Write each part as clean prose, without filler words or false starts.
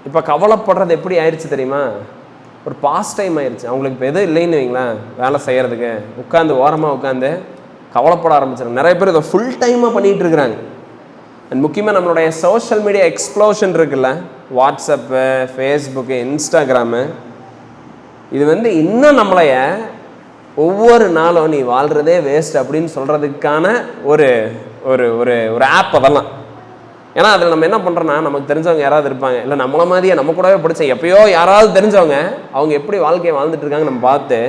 இப்போ கவலைப்படுறது எப்படி ஆயிடுச்சு தெரியுமா? ஒரு பாஸ்ட் டைம் ஆயிடுச்சு. அவங்களுக்கு இப்போ எதுவும் இல்லைன்னு வைங்களேன், வேலை செய்கிறதுக்கு உட்காந்து ஓரமாக உட்காந்து கவலைப்பட ஆரம்பிச்சிடும். நிறைய பேர் இதை ஃபுல் டைமாக பண்ணிகிட்டு இருக்கிறாங்க. அண்ட் முக்கியமாக நம்மளுடைய சோஷியல் மீடியா எக்ஸ்ப்ளோஷன் இருக்குல்ல, வாட்ஸ்அப்பு, ஃபேஸ்புக்கு, இன்ஸ்டாகிராமு, இது இன்னும் நம்மளைய ஒவ்வொரு நாளும் நீ வாழ்கிறதே வேஸ்ட் அப்படின்னு சொல்கிறதுக்கான ஒரு ஒரு ஒரு ஒரு ஆப் அதெல்லாம். ஏன்னா அதில் நம்ம என்ன பண்ணுறோன்னா, நமக்கு தெரிஞ்சவங்க யாராவது இருப்பாங்க, இல்லை நம்மளை மாதிரியே நம்ம கூடவே பிடிச்ச எப்பயோ யாராவது தெரிஞ்சவங்க அவங்க எப்படி வாழ்க்கையை வாழ்ந்துட்டு இருக்காங்க நம்ம பார்த்து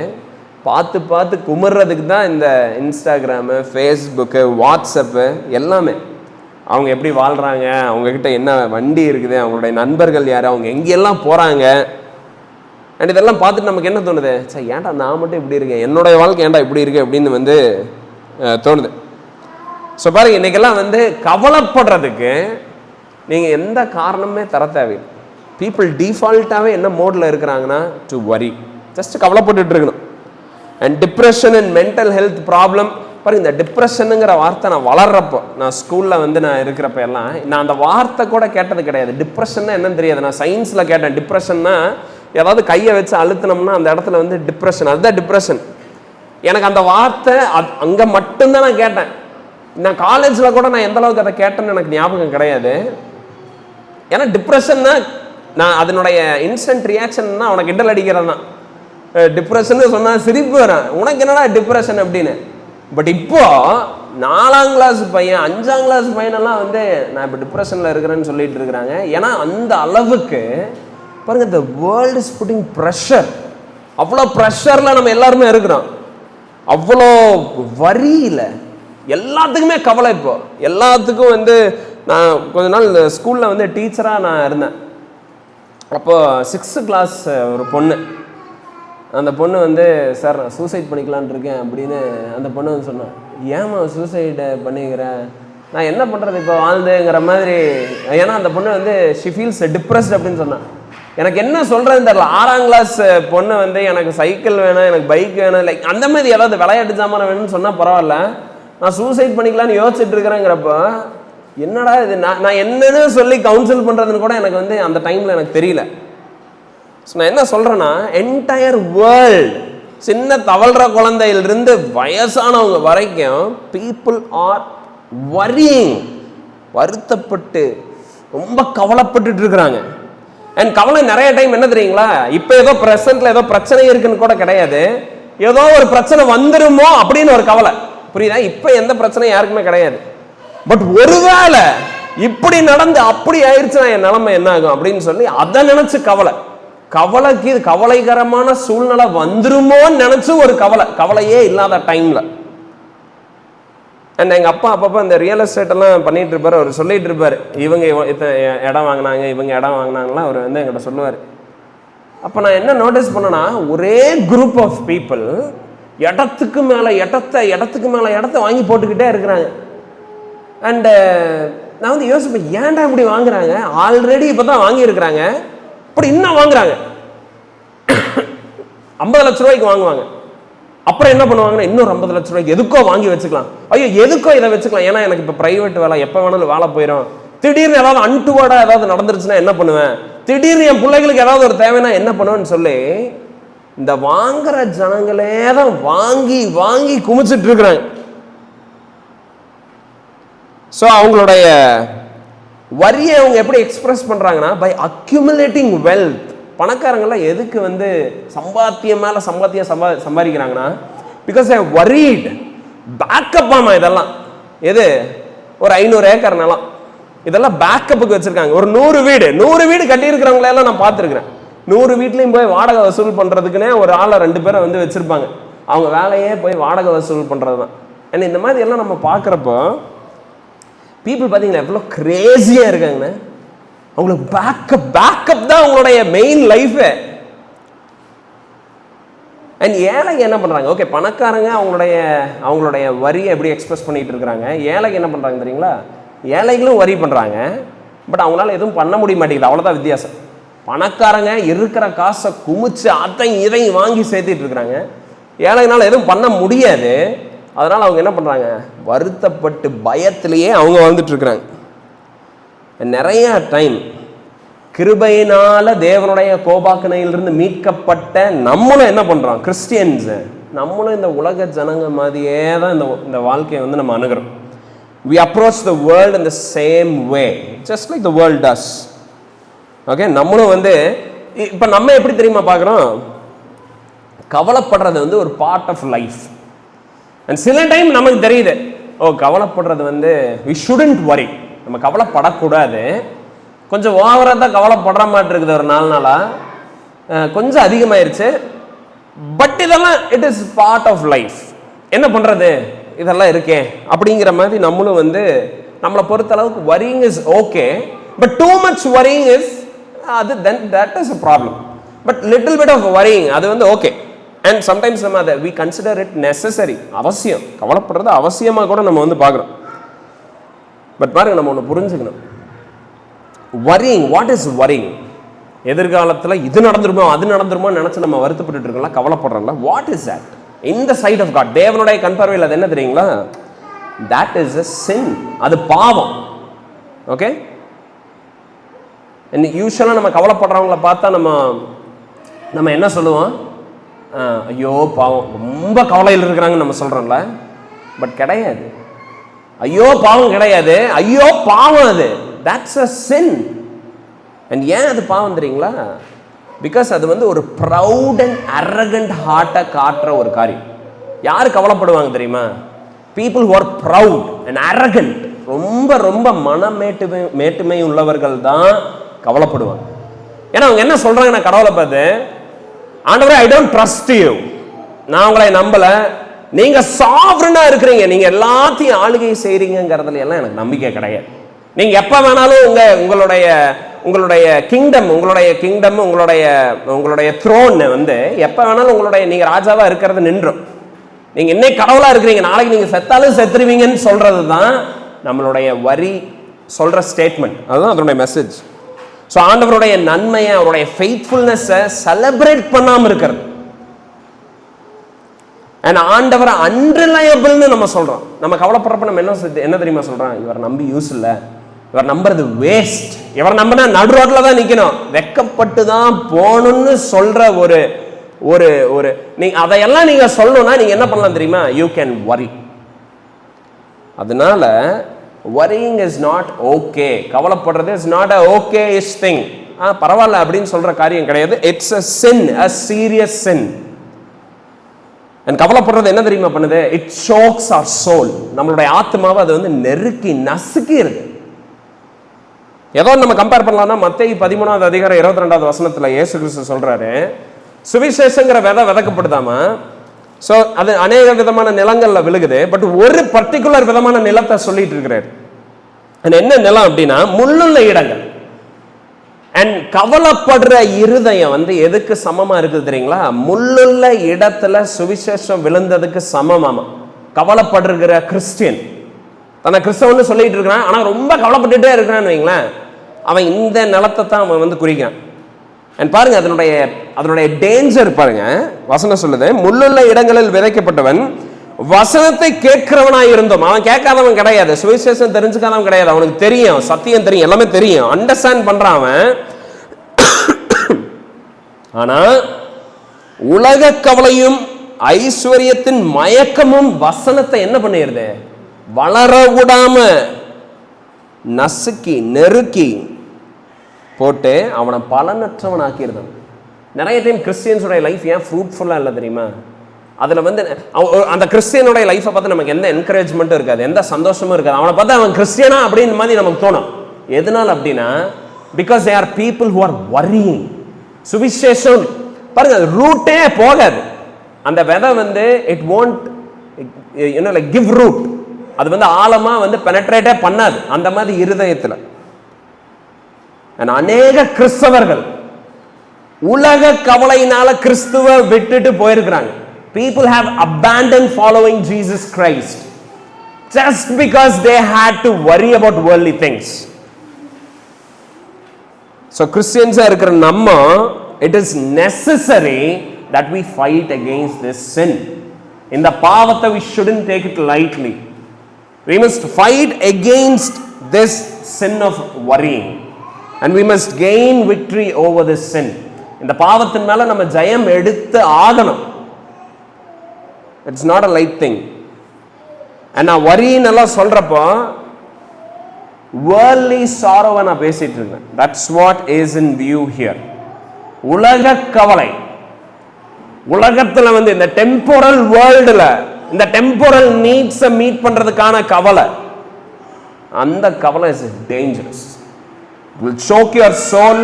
பார்த்து பார்த்து குமுறதுக்கு தான் இந்த இன்ஸ்டாகிராமு, ஃபேஸ்புக்கு, வாட்ஸ்அப்பு எல்லாமே. அவங்க எப்படி வாழ்கிறாங்க, அவங்கக்கிட்ட என்ன வண்டி இருக்குது, அவங்களுடைய நண்பர்கள் யார், அவங்க எங்கெல்லாம் போகிறாங்க, அண்ட் இதெல்லாம் பார்த்துட்டு நமக்கு என்ன தோணுது, சரி ஏன்டா நான் மட்டும் இப்படி இருக்கேன், என்னுடைய வாழ்க்கை ஏன்டா இப்படி இருக்கு அப்படின்னு தோணுது. ஸோ பாருங்க, இன்றைக்கெல்லாம் கவலைப்படுறதுக்கு நீங்கள் எந்த காரணமே தர தேவையில்லை. பீப்புள் டிஃபால்ட்டாகவே என்ன மோடில் இருக்கிறாங்கன்னா, டு வரி, ஜஸ்ட் கவலைப்பட்டுட்டு இருக்கணும். And depression and mental health problem. பாருங்க, இந்த டிப்ரெஷனுங்கிற வார்த்தை நான் வளர்றப்போ, நான் ஸ்கூலில் நான் இருக்கிறப்ப எல்லாம் நான் அந்த வார்த்தை கூட கேட்டது கிடையாது. டிப்ரெஷன்னா என்னன்னு தெரியாது. நான் சயின்ஸில் கேட்டேன், டிப்ரெஷன்னா ஏதாவது கையை வச்சு அழுத்தினோம்னா அந்த இடத்துல டிப்ரெஷன், அதுதான் டிப்ரெஷன். எனக்கு அந்த வார்த்தை அங்கே மட்டும்தான் நான் கேட்டேன். நான் காலேஜில் கூட நான் எந்த அளவுக்கு அதை கேட்டேன்னு எனக்கு ஞாபகம் கிடையாது. ஏன்னா டிப்ரெஷன்னா நான் அதனுடைய இன்ஸ்டன்ட் ரியாக்ஷன்னா அவனுக்கு கிண்டல் அடிக்கிறது தான். டிப்ரெஷன் சொன்னால் சிரிப்பு வரேன், உனக்கு என்னடா டிப்ரெஷன் அப்படின்னு. பட் இப்போ 4ஆம் கிளாஸ் பையன், 5ஆம் கிளாஸ் பையனெல்லாம் நான் இப்போ டிப்ரெஷனில் இருக்கிறேன்னு சொல்லிட்டு இருக்கிறாங்க. ஏன்னா அந்த அளவுக்கு பாருங்க, the world is putting pressure. அவ்வளோ ப்ரெஷரில் நம்ம எல்லாருமே இருக்கிறோம். அவ்வளோ வரியில் எல்லாத்துக்குமே கவலை. இப்போ எல்லாத்துக்கும் நான் கொஞ்ச நாள் இந்த ஸ்கூலில் டீச்சராக நான் இருந்தேன். அப்போது 6th கிளாஸ் ஒரு பொண்ணு, அந்த பொண்ணு சார் நான் சூசைட் பண்ணிக்கலான் இருக்கேன் அப்படின்னு அந்த பொண்ணு சொன்னான். ஏமா சூசைடை பண்ணிக்கிறேன், நான் என்ன பண்ணுறது இப்போ வாழ்ந்துங்கிற மாதிரி. ஏன்னா அந்த பொண்ணு ஷி ஃபீல்ஸ் டிப்ரெஸ்ட் அப்படின்னு சொன்னான். எனக்கு என்ன சொல்கிறதுன்னு தெரியல. 6ஆம் கிளாஸ் பொண்ணு எனக்கு சைக்கிள் வேணும், எனக்கு பைக் வேணும், லைக் அந்த மாதிரி ஏதாவது விளையாட்டு சாமான வேணும்னு சொன்னால் பரவாயில்ல, நான் சூசைட் பண்ணிக்கலான்னு யோசிச்சுட்டு இருக்கிறேங்கிறப்ப என்னடா இது, நான் என்னன்னு சொல்லி கவுன்சில் பண்ணுறதுன்னு கூட எனக்கு அந்த டைமில் எனக்கு தெரியல. ஸோ நான் என்ன சொல்கிறேன்னா, என்டையர் வேர்ல்டு, சின்ன தவழ்கிற குழந்தையிலிருந்து வயசானவங்க வரைக்கும் பீப்புள் ஆர் வரியிங், வருத்தப்பட்டு ரொம்ப கவலைப்பட்டுட்டு இருக்கிறாங்க. அண்ட் கவலை நிறைய டைம் என்ன தெரியுங்களா, இப்போ ஏதோ ப்ரெசென்ட்ல ஏதோ பிரச்சனை இருக்குன்னு கூட கிடையாது, ஏதோ ஒரு பிரச்சனை வந்துருமோ அப்படின்னு ஒரு கவலை. புரியுதா? இப்போ எந்த பிரச்சனையும் யாருக்குமே கிடையாது. பட் ஒருவேளை இப்படி நடந்து அப்படி ஆயிடுச்சுன்னா என் நிலைமை என்ன ஆகும் அப்படின்னு சொல்லி அதை நினைச்சு கவலை. கவலைக்கு கவலைகரமான சூழ்நிலை வந்துருமோன்னு நினைச்சு ஒரு கவலையே இல்லாத டைம்ல. அண்ட் எங்கள் அப்பா அப்பப்போ இந்த ரியல் எஸ்டேட் எல்லாம் பண்ணிட்டு இருப்பார். அவர் சொல்லிட்டு இருப்பார், இவங்க இடம் வாங்கினாங்க, இவங்க இடம் வாங்கினாங்கலாம் அவர் என்கிட்ட சொல்லுவார். அப்போ நான் என்ன நோட்டீஸ் பண்ணேன்னா, ஒரே குரூப் ஆஃப் பீப்புள் இடத்துக்கு மேலே இடத்த வாங்கி போட்டுக்கிட்டே இருக்கிறாங்க. அண்டு நான் யோசிப்பேன், ஏன்டா இப்படி வாங்குறாங்க, ஆல்ரெடி இப்போ தான் வாங்கியிருக்கிறாங்க, இப்படி இன்னும் வாங்குறாங்க. 50 லட்ச ரூபாய்க்கு வாங்குவாங்க, அப்புறம் என்ன பண்ணுவாங்கன்னா இன்னொரு 50 லட்ச ரூபாய்க்கு எதுக்கோ வாங்கி வச்சுக்கலாம். ஐயோ எதுக்கோ இதை வச்சுக்கலாம், ஏன்னா எனக்கு இப்போ பிரைவேட் வேலை, எப்போ வேணாலும் வேலை போயிடும். திடீர்னு ஏதாவது அன்டுவர்டாக ஏதாவது நடந்துருச்சுன்னா என்ன பண்ணுவேன், திடீர்னு என் பிள்ளைகளுக்கு ஏதாவது ஒரு தேவைன்னா என்ன பண்ணுவேன்னு சொல்லி இந்த வாங்குற ஜனங்களே தான் வாங்கி வாங்கி குமிச்சிட்டு இருக்கிறாங்க. ஸோ அவங்களுடைய வரியை அவங்க எப்படி எக்ஸ்பிரஸ் பண்றாங்கன்னா, பை அக்யூமுலேட்டிங் வெல்த். பணக்காரங்களாம் எதுக்கு சம்பாத்தியம் மேல சம்பாதிக்கிறாங்கன்னா, பிகாஸ் ஐ வரிட் பேக்கப். ஆமா, இதெல்லாம் எது ஒரு 500 ஏக்கர் நிலம், இதெல்லாம் பேக்கப்புக்கு வச்சிருக்காங்க. ஒரு 100 வீடு கட்டி இருக்கிறவங்களெல்லாம் நான் பார்த்துருக்கிறேன். 100 வீட்லையும் போய் வாடகை வசூல் பண்றதுக்குன்னே ஒரு ஆளை 2 பேரை வச்சிருப்பாங்க. அவங்க வேலையே போய் வாடகை வசூல் பண்றது தான். ஏன்னா இந்த மாதிரி எல்லாம் நம்ம பார்க்குறப்போ பீப்புள் பார்த்தீங்கன்னா எவ்வளோ கிரேசியாக இருக்காங்கன்னு. அவங்களுக்கு பேக்கப் தான் அவங்களுடைய மெயின் லைஃபே. அண்ட் ஏழைங்க என்ன பண்ணுறாங்க, ஓகே பணக்காரங்க அவங்களுடைய வரியை எப்படி எக்ஸ்பிரஸ் பண்ணிட்டு இருக்கிறாங்க, ஏழைங்க என்ன பண்ணுறாங்க தெரியுங்களா, ஏழைகளும் வரி பண்ணுறாங்க, பட் அவங்களால எதுவும் பண்ண முடிய மாட்டேங்குது. அவ்வளோதான் வித்தியாசம். பணக்காரங்க இருக்கிற காசை குமிச்சு அதையும் இதையும் வாங்கி சேர்த்திட்டு இருக்கிறாங்க, ஏழைங்கனால எதுவும் பண்ண முடியாது. அதனால் அவங்க என்ன பண்ணுறாங்க, வருத்தப்பட்டு பயத்திலேயே அவங்க வந்துட்டு இருக்கிறாங்க. நிறைய டைம் கிருபையினால தேவனுடைய கோபாக்கனையிலிருந்து மீட்கப்பட்ட நம்மளும் என்ன பண்றோம்? கிறிஸ்டியன்ஸ் நம்மளும் இந்த உலக ஜனங்க மாதிரியே தான் இந்த வாழ்க்கையை வந்து நம்ம அணுகிறோம். We approach the world in the same way, just like the world does. Okay, நம்மளும் வந்து இப்போ நம்ம எப்படி தெரியுமா பார்க்குறோம்? கவலைப்படுறது வந்து ஒரு பார்ட் ஆஃப் லைஃப். அண்ட் சில டைம் நமக்கு தெரியுது, கவலைப்படுறது வந்து we shouldn't worry, நம்ம கவலைப்படக்கூடாது. கொஞ்சம் ஓவராக தான் கவலைப்படுற மாதிரி இருக்குது, ஒரு 4 நாளாக கொஞ்சம் அதிகமாயிருச்சு. பட் இதெல்லாம் it is part of life. என்ன பண்ணுறது, இதெல்லாம் இருக்கே அப்படிங்கிற மாதிரி நம்மளும் வந்து நம்மளை பொறுத்த அளவுக்கு worrying is okay, but too much worrying is then that is a problem. But little bit of worrying அது வந்து okay, and sometimes நம்ம அதை we consider it necessary, அவசியம். கவலைப்படுறது அவசியமாக கூட நம்ம வந்து பார்க்குறோம். பட் பாருங்க, நம்ம ஒன்று புரிஞ்சுக்கணும். worrying, what is worrying? எதிர்காலத்தில் இது நடந்துருமோ அது நடந்துருமோ நினச்சி நம்ம வருத்தப்பட்டு இருக்கோம்ல, கவலைப்படுறோம்ல, what is that in the sight of God? தேவனுடைய கண்பார்வையில் அது என்ன தெரியுங்களா? that is a sin, அது பாவம். ஓகே, யூஸ்வலாக நம்ம கவலைப்படுறவங்கள பார்த்தா நம்ம என்ன சொல்லுவோம்? ஐயோ பாவம், ரொம்ப கவலையில் இருக்கிறாங்கன்னு நம்ம சொல்கிறோம்ல. பட் கிடையாது, ஐயோ பாவம் கிடையாது, ஐயோ பாவம் அது, that's a sin. அண்ட் ஏன் அது பாவம் தெரியுங்களா? பிகாஸ் அது வந்து ஒரு ப்ரவுட் அண்ட் அரகண்ட் ஹார்ட்டை காட்டுற ஒரு காரியம். யார் கவலைப்படுவாங்க தெரியுமா? People who are proud and arrogant, ரொம்ப ரொம்ப மேட்டுமை உள்ளவர்கள் தான் கவலைப்படுவாங்க. ஏன்னா அவங்க என்ன சொல்றாங்கன்னா, கடவுளை பார்த்து, ஆண்டவரே ஐ டோன்ட் ட்ரஸ்ட் யூ, நான் உங்களை நம்பல, நீங்க சாவரனா இருக்கிறீங்க, நீங்க எல்லாத்தையும் ஆளுகை செய்றீங்கிறதுல எல்லாம் எனக்கு நம்பிக்கை கிடையாது. நீங்க எப்ப வேணாலும் உங்களுடைய கிங்டம் உங்களுடைய த்ரோன் வந்து எப்ப வேணாலும் நீங்க ராஜாவா இருக்கிறது நின்றும். நீங்க இன்னைக்கு கடவுளா இருக்கிறீங்க, நாளைக்கு நீங்க செத்தாலும் செத்துருவீங்கன்னு சொல்றது தான் நம்மளுடைய வரி சொல்ற ஸ்டேட்மெண்ட். அதுதான் அதனுடைய மெசேஜ். ஸோ ஆண்டவருடைய நன்மையை, அவருடைய ஃபெய்த்ஃபுல்னஸை செலிப்ரேட் பண்ணாம இருக்கிறது. அண்ட் ஆண்டவரை அன்ரிலையபிள்னு நம்ம சொல்றோம். நம்ம கவலைப்படுறப்ப நம்ம என்ன தெரியுமா சொல்றோம்? இவர் நம்பி யூஸ் இல்லை, இவர் நம்புறது வேஸ்ட், இவர் நம்பினா நடு ரோட்ல தான் நிக்கணும், வெக்கப்பட்டு தான் போகணும்னு சொல்ற ஒரு நீங்க அதையெல்லாம் நீங்க சொல்லணும்னா நீங்க என்ன பண்ணலாம் தெரியுமா? யூ கேன் வரி. அதனால worrying is not okay, கவலைப்படுறது is not a okay-ish thing. பரவாயில்ல அப்படின்னு சொல்ற காரியம் கிடையாது. It's a sin, a serious sin. and கவலைப்படுறது என்ன தெரியுமா பண்ணுது? it chokes our soul, நம்மளுடைய ஆத்மாவை அது வந்து நெருக்கி நசுக்கி இருக்கு. ஏதோ நம்ம கம்பேர் பண்ணலாம்னா மத்தேயு 13வது அதிகாரம் 22வது வசனத்துல இயேசு கிறிஸ்து சொல்றாரு, சுவிசேஷங்கிற விதை விதைக்கப்படுதாமா. ஸோ அது அநேக விதமான நிலங்கள்ல விழுகுது, பட் ஒரு பர்டிகுலர் விதமான நிலத்தை சொல்லிட்டு இருக்கிறார். என்ன நிலம் அப்படின்னா முள்ளுள்ள இடங்கள். அண்ட் கவலைப்படுற இருதயம் வந்து எதுக்கு சமமா இருக்குது தெரியுங்களா? முள்ளுள்ள இடத்துல சுவிசேஷம் விழுந்ததுக்கு சமமாமா. கவலைப்படுகிற கிறிஸ்டியன் தன்னை கிறிஸ்தவன்னு சொல்லிட்டு இருக்கிறான், ஆனா ரொம்ப கவலைப்பட்டுட்டே இருக்கிறான்னு வைங்களேன், அவன் இந்த நிலத்தை தான் அவன் வந்து குறிக்கிறான். அண்ட் பாருங்க அதனுடைய டேஞ்சர் பாருங்க. வசனம் சொல்லுது, முள்ளுள்ள இடங்களில் விதைக்கப்பட்டவன் வசனத்தை கேட்கிறவனாய் இருந்தோம். அவன் கேட்காதவன் கிடையாது, சுவிசேஷம் தெரிஞ்சுக்காதவன் கிடையாது, அவனுக்கு தெரியும், சத்தியம் தெரியும், எல்லாமே தெரியும், அண்டர்ஸ்டாண்ட் பண்றான் அவன். ஆனா உலக கவலையும் ஐஸ்வர்யத்தின் மயக்கமும் வசனத்தை என்ன பண்ணிடுது? வளர விடாம நசுக்கி நெருக்கி போட்டு அவனை பலனற்றவன் ஆக்கியிருந்தான். நிறைய டைம் கிறிஸ்டியன்ஸோடைய லைஃப் ஏன் ஃப்ரூட்ஃபுல்லாக இல்லை தெரியுமா? அதில் வந்து அந்த கிறிஸ்டியனுடைய லைஃப்பை பார்த்து நமக்கு எந்த என்கரேஜ்மெண்ட்டும் இருக்காது, எந்த சந்தோஷமும் இருக்காது. அவனை பார்த்து அவன் கிறிஸ்டியனா அப்படின்னு மாதிரி நமக்கு தோணும். எதனால் அப்படின்னா, because they are people who are worrying. சுவிசேஷம் பாருங்க, ரூட்டே போகாது. அந்த விதை வந்து it won't like give root, அது வந்து ஆழமா வந்து பெனட்ரேட்டே பண்ணாது அந்த மாதிரி இருதயத்தில். அநேக கிறிஸ்தவர்கள் உலக கவலையினால கிறிஸ்துவ விட்டுட்டு போயிருக்கிறாங்க. People have abandoned following Jesus Christ just because they had to worry about worldly things. So Christians இருக்கிற நம்ம, it is necessary that we fight against this sin. இந்த பாவத்தை we shouldn't take it lightly. We must fight against this sin of worrying. and we must gain victory over this sin. இந்த பாவத்தின் மேல நம்ம ஜெயம் எடுத்து ஆகணும். It's not a light thing. and நான் வரின்னு எல்லாம் சொல்றப்போ worldly sorrow நான் பேசிட்டு இருக்கேன். That's what is in view here. உலக கவலை, உலகத்துல வந்து இந்த டெம்போரல் வேர்ல்டுல இந்த டெம்போரல் நீட்ஸ் மீட் பண்றதுக்கான கவலை, அந்த கவலை is dangerous. It will choke your soul.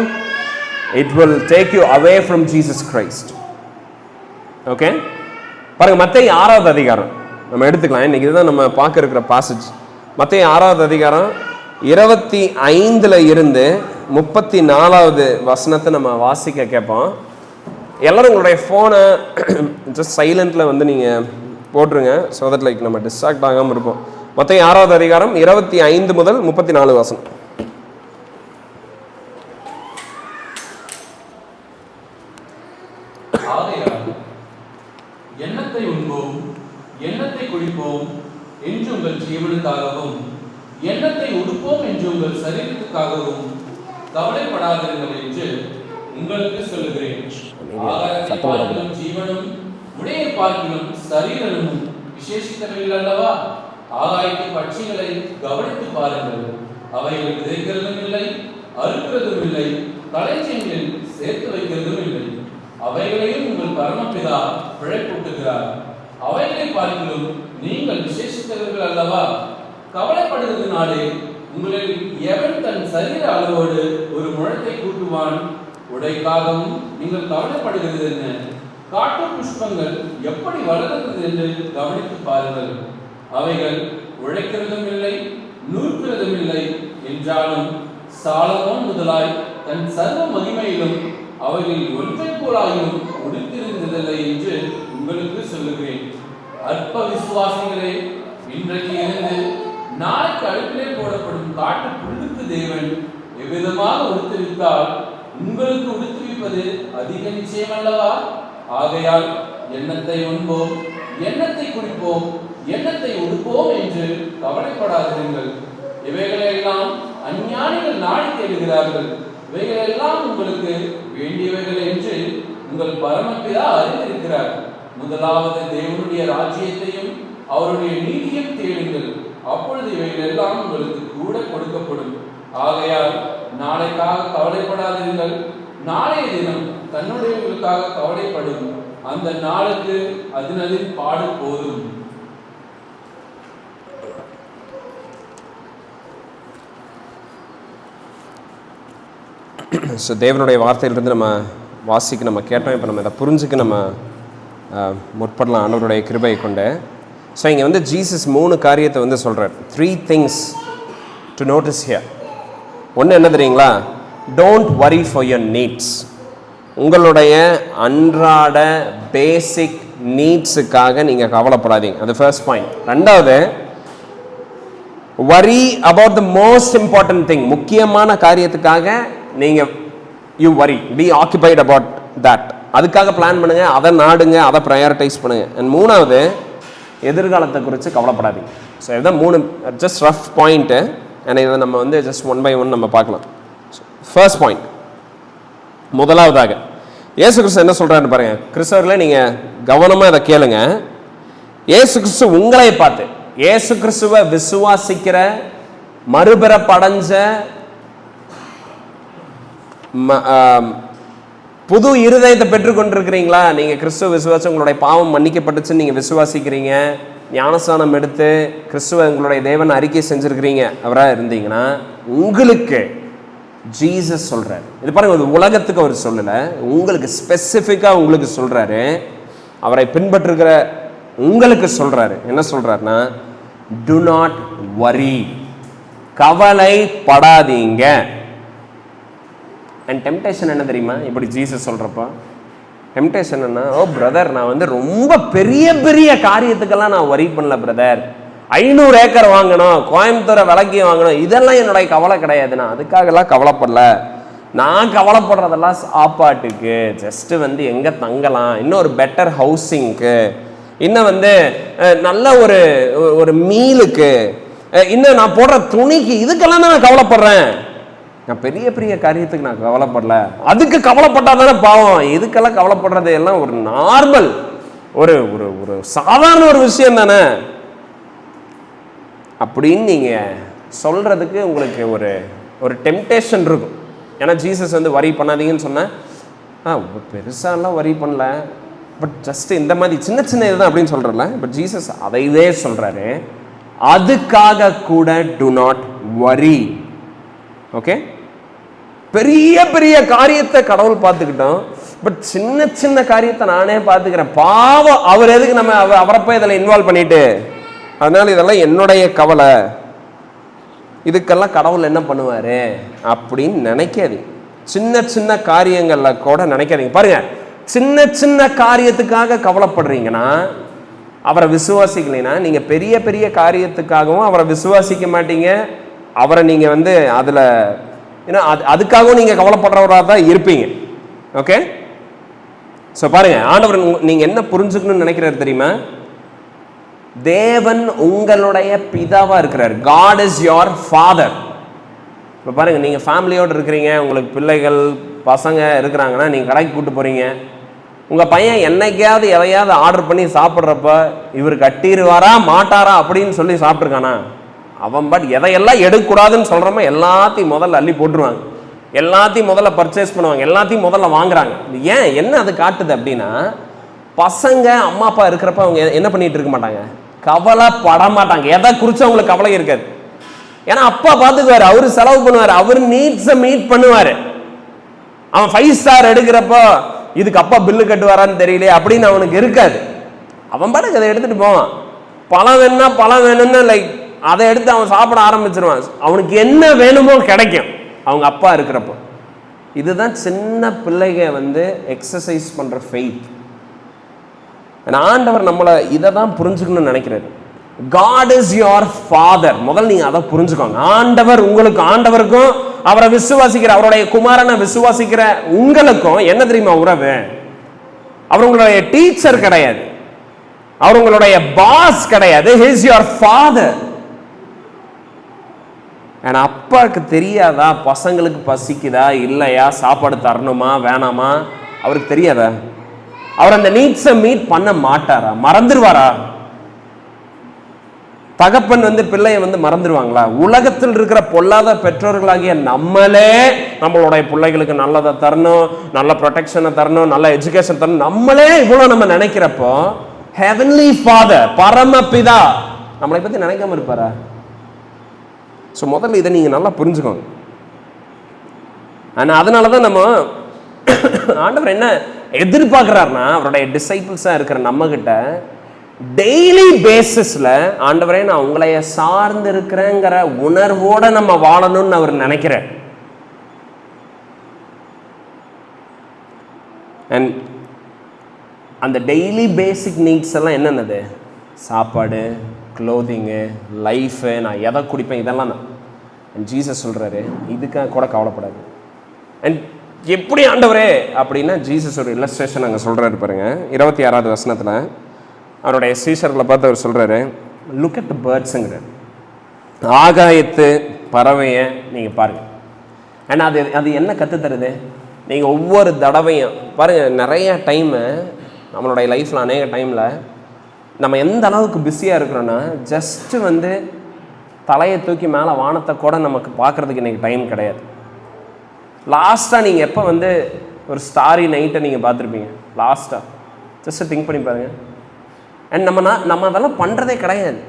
It will take you away from Jesus Christ. Okay? பாருங்க, மத்தேயு 6வது அதிகாரம் நம்ம எடுத்துக்கலாம். இன்னைக்கு இதுதான் நம்ம பார்க்க இருக்கிற பாசேஜ். மத்தேயு 6வது அதிகாரம் 25ல இருந்து 34வது வசனத்தை நம்ம வாசிக்க கேட்போம். எல்லாரும் உங்களுடைய ஃபோனை ஜஸ்ட் சைலண்ட்ல வந்து நீங்க போட்டுருங்க. ஸோ தட் லைக் நம்ம டிஸ்ட்ராக்ட் ஆகாமல் இருப்போம். மத்தேயு 6வது அதிகாரம் 25 முதல் 34 வசனம். எண்ணத்தை உண்போம், எண்ணத்தை குடிப்போம் என்று உங்கள் ஜீவனுக்காகவும், எண்ணத்தை உடுப்போம் என்று உங்கள் சரீரத்துக்காகவும் கவலைப்படாதீர்கள் என்று உங்களுக்கு சொல்லுகிறேன். ஆகாயத்தை பார்க்கிலும் ஜீவனும் உடையை பார்க்கிலும் சரீரமும் விசேஷித்தவைகள் அல்லவா? ஆகாயத்து பட்சிகளை கவனித்து பாருங்கள். அவைகள் விதைக்கிறதும் இல்லை, அறுக்கிறதும் இல்லை, களஞ்சியங்களில் சேர்த்து வைக்கிறதும் இல்லை. அவைகளையும் உங்கள் பரமபிதா பிழைப்பூட்டுகிறார். அவைகளை பார்க்கிலும் நீங்கள் விசேஷித்தவர்கள் அல்லவா? கவலைப்படுவதனாலே உங்களில் எவன் தன் சரீர அளவோடு ஒரு முழத்தை கூட்டுவான்? உடைக்காகவும் நீங்கள் கவலைப்படுகிறது என்ன? காட்டு புஷ்பங்கள் எப்படி வளர்கிறது என்று கவனித்து பாருங்கள். அவைகள் உழைக்கிறதும் இல்லை, நூற்கிறதும் இல்லை என்றாலும் சாலமோன் முதலாய் தன் சர்வ மகிமையிலும் அவைகளில் ஒன்றை போலாயும் உடுத்திருந்ததில்லை என்று உங்களுக்கு சொல்லுகிறேன். அற்ப விசுவாசிகளே, இன்றைக்கு இருந்து நாளைக்கு அடுப்பிலே போடப்படும் காட்டு புல்லுக்கு தேவன் எவ்விதமாக உடுத்துவித்தால் உங்களுக்கு உடுத்துவிப்பது அதிக நிச்சயம் அல்லவா? ஆகையால் எண்ணத்தை உண்போம், எண்ணத்தை குடிப்போம், எண்ணத்தை உடுப்போம் என்று கவலைப்படாதீர்கள். இவைகளெல்லாம் அஞ்ஞானிகள் நாடி தேடுகிறார்கள். இவைகளெல்லாம் உங்களுக்கு வேண்டியவைகள் என்று உங்கள் பரமபிதா அறிந்திருக்கிறார். முதலாவது தேவனுடைய ராஜ்யத்தையும் அவருடைய நீதியையும் தேடுங்கள், அப்பொழுது இவைகள் எல்லாம் உங்களுக்கு கூட கொடுக்கப்படும். ஆகையால் நாளைக்காக கவலைப்படாதீர்கள். நாளைய தினம் தன்னுடையவர்களுக்காக கவலைப்படும். அந்த நாளுக்கு அதனதின் பாடு போதும். ஸோ தேவனுடைய வார்த்தையிலிருந்து நம்ம வாசிக்க நம்ம கேட்டோம். இப்போ நம்ம இதை புரிஞ்சுக்க நம்ம முற்படலாம் ஆண்டவருடைய கிருபையை கொண்டு. ஸோ இங்கே வந்து ஜீசஸ் 3 காரியத்தை வந்து சொல்கிறார். 3 things டு நோட்டிஸ் ஹியர். ஒன்று என்ன தெரியுங்களா? Don't worry for your needs. உங்களுடைய அன்றாட பேசிக் நீட்ஸுக்காக நீங்கள் கவலைப்படாதீங்க. அது ஃபர்ஸ்ட் பாயிண்ட். ரெண்டாவது, worry about the most important thing. முக்கியமான காரியத்துக்காக நீங்கள் you worry, be occupied about that. அதுக்காக பிளான் பண்ணுங்கள், அதை நாடுங்க, அதை ப்ரையாரிட்டைஸ் பண்ணுங்கள். அண்ட் மூணாவது, எதிர்காலத்தை குறித்து கவலைப்படாதீங்க. ஸோ இதுதான் 3 ஜஸ்ட் ரஃப் பாயிண்ட்டு. ஏன்னா இதை நம்ம வந்து ஜஸ்ட் 1 by 1 நம்ம பார்க்கலாம். ஃபர்ஸ்ட் பாயிண்ட், முதலாவதாக இயேசு கிறிஸ்து என்ன சொல்கிறாருன்னு பாருங்கள். கிறிஸ்தவர்களே, நீங்கள் கவனமாக இதை கேளுங்க. இயேசு கிறிஸ்து உங்களை பார்த்து, இயேசு கிறிஸ்துவை விசுவாசிக்கிற மறுபிறப்படைஞ்ச புது இருதயத்தை பெற்றுக்கொண்டிருக்கிறீங்களா? நீங்கள் கிறிஸ்துவ விசுவாசம், உங்களுடைய பாவம் மன்னிக்கப்பட்டுச்சுன்னு நீங்கள் விசுவாசிக்கிறீங்க, ஞானஸ்நானம் எடுத்து கிறிஸ்துவ உங்களுடைய தேவன் அறிக்கை செஞ்சுருக்கிறீங்க, அவராக இருந்தீங்கன்னா உங்களுக்கு ஜீசஸ் சொல்கிறார். இது பாருங்கள், இது உலகத்துக்கு அவர் சொல்லலை, உங்களுக்கு ஸ்பெசிஃபிக்காக உங்களுக்கு சொல்கிறாரு. அவரை பின்பற்றுகிற உங்களுக்கு சொல்கிறாரு. என்ன சொல்கிறாருன்னா, டு நாட் வரி, கவலைப்படாதீங்க. அண்ட் டெம்டேஷன் என்ன தெரியுமா? இப்படி ஜீசஸ் சொல்கிறப்போ டெம்டேஷன் என்ன? ஓ பிரதர், நான் வந்து ரொம்ப பெரிய பெரிய காரியத்துக்கெல்லாம் நான் வரி பண்ணல பிரதர். 500 ஏக்கர் வாங்கணும், கோயம்புத்தூரை விலைக்கு வாங்கணும், இதெல்லாம் என்னுடைய கவலை கிடையாது. நான் அதுக்காகலாம் கவலைப்படல. நான் கவலைப்படுறதெல்லாம் சாப்பாட்டுக்கு, ஜஸ்ட்டு வந்து எங்கே தங்கலாம், இன்னும் ஒரு பெட்டர் ஹவுசிங்க்கு, இன்னும் வந்து நல்ல ஒரு மீலுக்கு, இன்னும் நான் போடுற துணிக்கு, இதுக்கெல்லாம் தான் நான் கவலைப்படுறேன். நான் பெரிய பெரிய காரியத்துக்கு நான் கவலைப்படல. அதுக்கு கவலைப்பட்டாதானே பாவம். இதுக்கெல்லாம் கவலைப்படுறது எல்லாம் ஒரு நார்மல், ஒரு ஒரு ஒரு சாதாரண ஒரு விஷயம் தானே அப்படின்னு நீங்க சொல்றதுக்கு உங்களுக்கு ஒரு ஒரு டெம்டேஷன் இருக்கும். ஏன்னா ஜீசஸ் வந்து வரி பண்ணாதீங்கன்னு சொன்னேன். பெருசாலாம் வரி பண்ணல, பட் ஜஸ்ட் இந்த மாதிரி சின்ன சின்ன இதுதான் அப்படின்னு சொல்றல. பட் ஜீசஸ் அதைவே சொல்றாரு, அதுக்காக கூட டு நாட் வரி. ஓகே, பெரிய பெரிய காரியத்தை கடவுள் பார்த்துக்கிட்டோம், பட் சின்ன சின்ன காரியத்தை நானே பார்த்துக்கிறேன். பாவம், அவர் எதுக்கு நம்ம அவரை போய் இதில் இன்வால்வ் பண்ணிட்டு, அதனால இதெல்லாம் என்னுடைய கவலை, இதுக்கெல்லாம் கடவுள் என்ன பண்ணுவாரு அப்படின்னு நினைக்காது. சின்ன சின்ன காரியங்கள்ல கூட நினைக்காதீங்க. பாருங்க, சின்ன சின்ன காரியத்துக்காக கவலைப்படுறீங்கன்னா அவரை விசுவாசிக்கலைன்னா நீங்க பெரிய பெரிய காரியத்துக்காகவும் அவரை விசுவாசிக்க மாட்டீங்க. அவரை நீங்க வந்து அதுல அதுக்காகவும் நீங்க கவலைப்படுறவராக தான் இருப்பீங்க. ஓகே, ஸோ பாருங்க, ஆண்டவர் நீங்க என்ன புரிஞ்சுக்கணும்னு நினைக்கிறாரு தெரியுமா? தேவன் உங்களுடைய பிதாவா இருக்கிறார். God is your father. இப்போ பாருங்க, நீங்க ஃபேமிலியோடு இருக்கிறீங்க, உங்களுக்கு பிள்ளைகள் பசங்க இருக்கிறாங்கன்னா நீங்க கடைக்கு கூட்டு போறீங்க. உங்க பையன் என்னைக்காவது எதையாவது ஆர்டர் பண்ணி சாப்பிட்றப்ப இவர் கட்டிடுவாரா மாட்டாரா அப்படின்னு சொல்லி சாப்பிட்ருக்கானா? அவன் பட் எதையெல்லாம் எடுக்கக்கூடாதுன்னு சொல்கிறோமோ எல்லாத்தையும் முதல்ல அள்ளி போட்டுருவாங்க, எல்லாத்தையும் முதல்ல பர்ச்சேஸ் பண்ணுவாங்க, எல்லாத்தையும் முதல்ல வாங்குறாங்க. ஏன், என்ன அது காட்டுது அப்படின்னா, பசங்க அம்மா அப்பா இருக்கிறப்ப அவங்க என்ன பண்ணிட்டு இருக்க மாட்டாங்க, கவலைப்பட மாட்டாங்க. எதை குறித்து அவங்களுக்கு கவலை இருக்காது. ஏன்னா அப்பா பார்த்துக்குவாரு, அவரு செலவு பண்ணுவார், அவர் நீட்ஸை மீட் பண்ணுவார். அவன் 5 ஸ்டார் எடுக்கிறப்போ இதுக்கு அப்பா பில்லு கட்டுவாரான்னு தெரியலையே அப்படின்னு அவனுக்கு இருக்காது. அவன் பாட்டுக்கு அதை எடுத்துட்டு போவான். பழம் வேணும்னா பழம் வேணும்னா லைக் அதை எடுத்து அவன் சாப்பிட ஆரம்பிச்சிருவான். அவனுக்கு என்ன வேணுமோ கிடைக்கும் அவங்க அப்பா இருக்கிறப்போ. இதுதான் சின்ன பிள்ளைங்க வந்து எக்ஸசைஸ் பண்ற ஃபெய்த். ஆண்டவர் நம்மளை இதை தான் புரிஞ்சுக்கணும்னு நினைக்கிறாரு. God is your father. முதல்ல நீங்க அதை புரிஞ்சுக்கோங்க. ஆண்டவர் உங்களுக்கு, ஆண்டவருக்கும் அவரை விசுவாசிக்கிற அவருடைய குமாரனை விசுவாசிக்கிற உங்களுக்கும் என்ன தெரியுமா உறவு? அவர் உங்களுடைய டீச்சர் கிடையாது, அவர் உங்களுடைய பாஸ் கிடையாது. He is your father. ஏன்னா அப்பாவுக்கு தெரியாதா பசங்களுக்கு பசிக்குதா இல்லையா, சாப்பாடு தரணுமா வேணாமா? அவருக்கு தெரியாதா? அவர் அந்த நீட்ஸை மீட் பண்ண மாட்டாரா? மறந்துடுவாரா? தகப்பன் வந்து பிள்ளைய வந்து மறந்துடுவாங்களா? உலகத்தில் இருக்கிற பொல்லாத பெற்றோர்களாகிய நம்மளே நம்மளுடைய பிள்ளைகளுக்கு நல்லதை தரணும், நல்ல ப்ரொடெக்ஷனை தரணும், நல்ல எஜுகேஷன் தரணும், நம்மளே இவ்வளோ நம்ம நினைக்கிறப்போ ஹெவன்லி ஃபாதர், பரமபிதா நம்மளை பற்றி நினைக்காம இருப்பாரா? ஸோ முதல்ல இதை நீங்கள் நல்லா புரிஞ்சுக்கோங்க. ஆனால் அதனால தான் நம்ம ஆண்டவர் என்ன எதிர்பார்க்குறாருன்னா, அவருடைய டிசைபிள்ஸாக இருக்கிற நம்மகிட்ட டெய்லி பேசிஸ்ல ஆண்டவரே நான் உங்களைய சார்ந்து இருக்கிறேங்கிற உணர்வோட நம்ம வாழணும்னு அவர் நினைக்கிறார். அண்ட் அந்த டெய்லி பேசிக் நீட்ஸ் எல்லாம் என்னென்னது? சாப்பாடு, க்ளோதிங்கு, லைஃபு, நான் எதை குடிப்பேன், இதெல்லாம் தான். அண்ட் ஜீசஸ் சொல்றாரு, இதுக்காக கூட கவலைப்படாது. அண்ட் எப்படி ஆண்டவரே அப்படின்னா, ஜீசஸ் ஒரு இல்லஸ்ட்ரேஷன் அங்கே சொல்றாரு பாருங்க, 26வது வசனத்தில் அவருடைய சீஷர்களை பார்த்து அவர் சொல்றாரு, லுக் அட் த பேர்ட்ஸுங்கிறார். ஆகாயத்து பறவையை நீங்கள் பாருங்க. ஏன்னா அது என்ன கற்றுத்தருது? நீங்கள் ஒவ்வொரு தடவையும் பாருங்கள், நிறைய டைமு நம்மளுடைய லைஃப்பில் அநேக டைமில் நம்ம எந்த அளவுக்கு பிஸியாக இருக்கிறோன்னா, ஜஸ்ட்டு வந்து தலையை தூக்கி மேலே வானத்தை கூட நமக்கு பார்க்குறதுக்கு இன்றைக்கி டைம் கிடையாது. லாஸ்ட்டாக நீங்கள் எப்போ வந்து ஒரு ஸ்டாரி நைட்டை நீங்கள் பார்த்துருப்பீங்க? லாஸ்ட்டாக ஜஸ்ட்டு திங்க் பண்ணி பாருங்கள். அண்ட் நம்ம அதெல்லாம் பண்ணுறதே கிடையாது.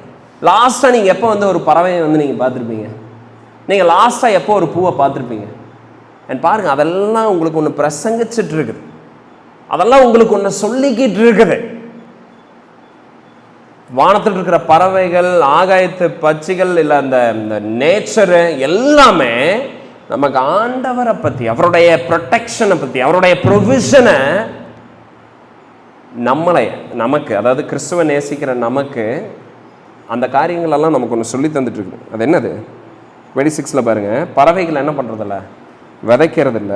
லாஸ்ட்டாக நீங்கள் எப்போ வந்து ஒரு பறவையை வந்து நீங்கள் பார்த்துருப்பீங்க? நீங்கள் லாஸ்ட்டாக எப்போ ஒரு பூவை பார்த்துருப்பீங்க? அண்ட் பாருங்கள், அதெல்லாம் உங்களுக்கு ஒன்று பிரசங்கிச்சிட்டு இருக்குது, அதெல்லாம் உங்களுக்கு ஒன்று சொல்லிக்கிட்டு இருக்குது. வானத்தில் இருக்கிற பறவைகள், ஆகாயத்து பட்சிகள், இல்லை அந்த நேச்சரு எல்லாமே நமக்கு ஆண்டவரை பற்றி, அவருடைய ப்ரொடெக்ஷனை பற்றி, அவருடைய ப்ரொவிஷனை நமக்கு அதாவது கிறிஸ்துவ நேசிக்கிற நமக்கு அந்த காரியங்களெல்லாம் நமக்கு ஒன்று சொல்லி தந்துட்டு இருக்கு. அது என்னது? 26 பாருங்க, பறவைகள் என்ன பண்ணுறதில்ல, விதைக்கிறதில்ல,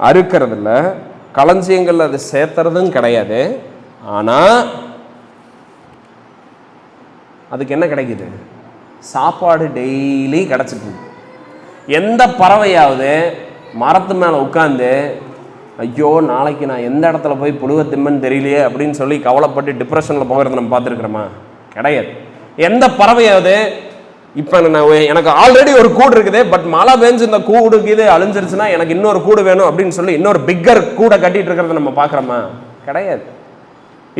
அறுக்கிறதில்ல, களஞ்சியங்கள் அது சேர்த்துறதும் கிடையாது. ஆனால் அதுக்கு என்ன கிடைக்குது? சாப்பாடு டெய்லி கிடச்சிட்டு இருக்கு. எந்த பறவையாவது மரத்து மேலே உட்காந்து ஐயோ நாளைக்கு நான் எந்த இடத்துல போய் புழுவ திம்மன்னு தெரியலையே அப்படின்னு சொல்லி கவலைப்பட்டு டிப்ரெஷனில் போகிறத நம்ம பார்த்துருக்குறோமா? கிடையாது. எந்த பறவையாவது இப்போ எனக்கு ஆல்ரெடி ஒரு கூடு இருக்குது, பட் மழை பெஞ்சு இந்த கூடுக்கு இது அழிஞ்சிருச்சுன்னா எனக்கு இன்னொரு கூடு வேணும் அப்படின்னு சொல்லி இன்னொரு பிக்கர் கூடை கட்டிட்டு இருக்கிறத நம்ம பார்க்குறோமா? கிடையாது.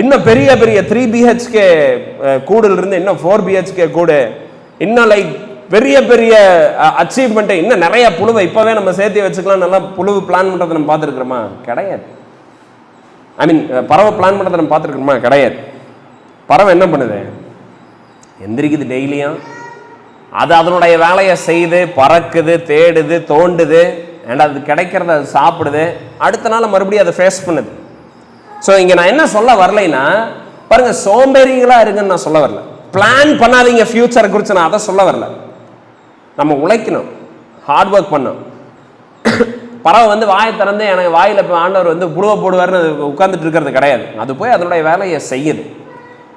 இன்னும் பெரிய பெரிய 3 BHK கூடுல இருந்து இன்னும் 4 BHK கூடு, இன்னும் லைக் பெரிய பெரிய அச்சீவ்மெண்ட்டு, இன்னும் நிறைய புழுவை இப்போவே நம்ம சேர்த்து வச்சுக்கலாம், நல்லா புழு பிளான் பண்ணுறதை நம்ம பார்த்துருக்குறோமா? கிடையாது. ஐ மீன் பறவை பிளான் பண்ணுறதை நம்ம பார்த்துருக்குறோமா? கிடையாது. பறவை என்ன பண்ணுது? எந்திரிக்குது டெய்லியும், அது அதனுடைய வேலையை செய்து பறக்குது, தேடுது, தோண்டுது, அண்ட் அது கிடைக்கிறத அது சாப்பிடுது, அடுத்த நாள் மறுபடியும் அதை ஃபேஸ் பண்ணுது. ஸோ இங்கே நான் என்ன சொல்ல வரலைன்னா, பாருங்க, சோம்பேறிகளாக இருங்கன்னு நான் சொல்ல வரல, பிளான் பண்ணாதீங்க ஃபியூச்சரை குறித்து நான் அதை சொல்ல வரல. நம்ம உழைக்கணும், ஹார்ட் ஒர்க் பண்ணணும். பறவை வந்து வாயை திறந்து எனக்கு வாயில் இப்போ ஆண்டவர் வந்து புழுவை போடுவார்னு உட்காந்துட்டு இருக்கிறது கிடையாது. அது போய் அதனுடைய வேலையை செய்யுது.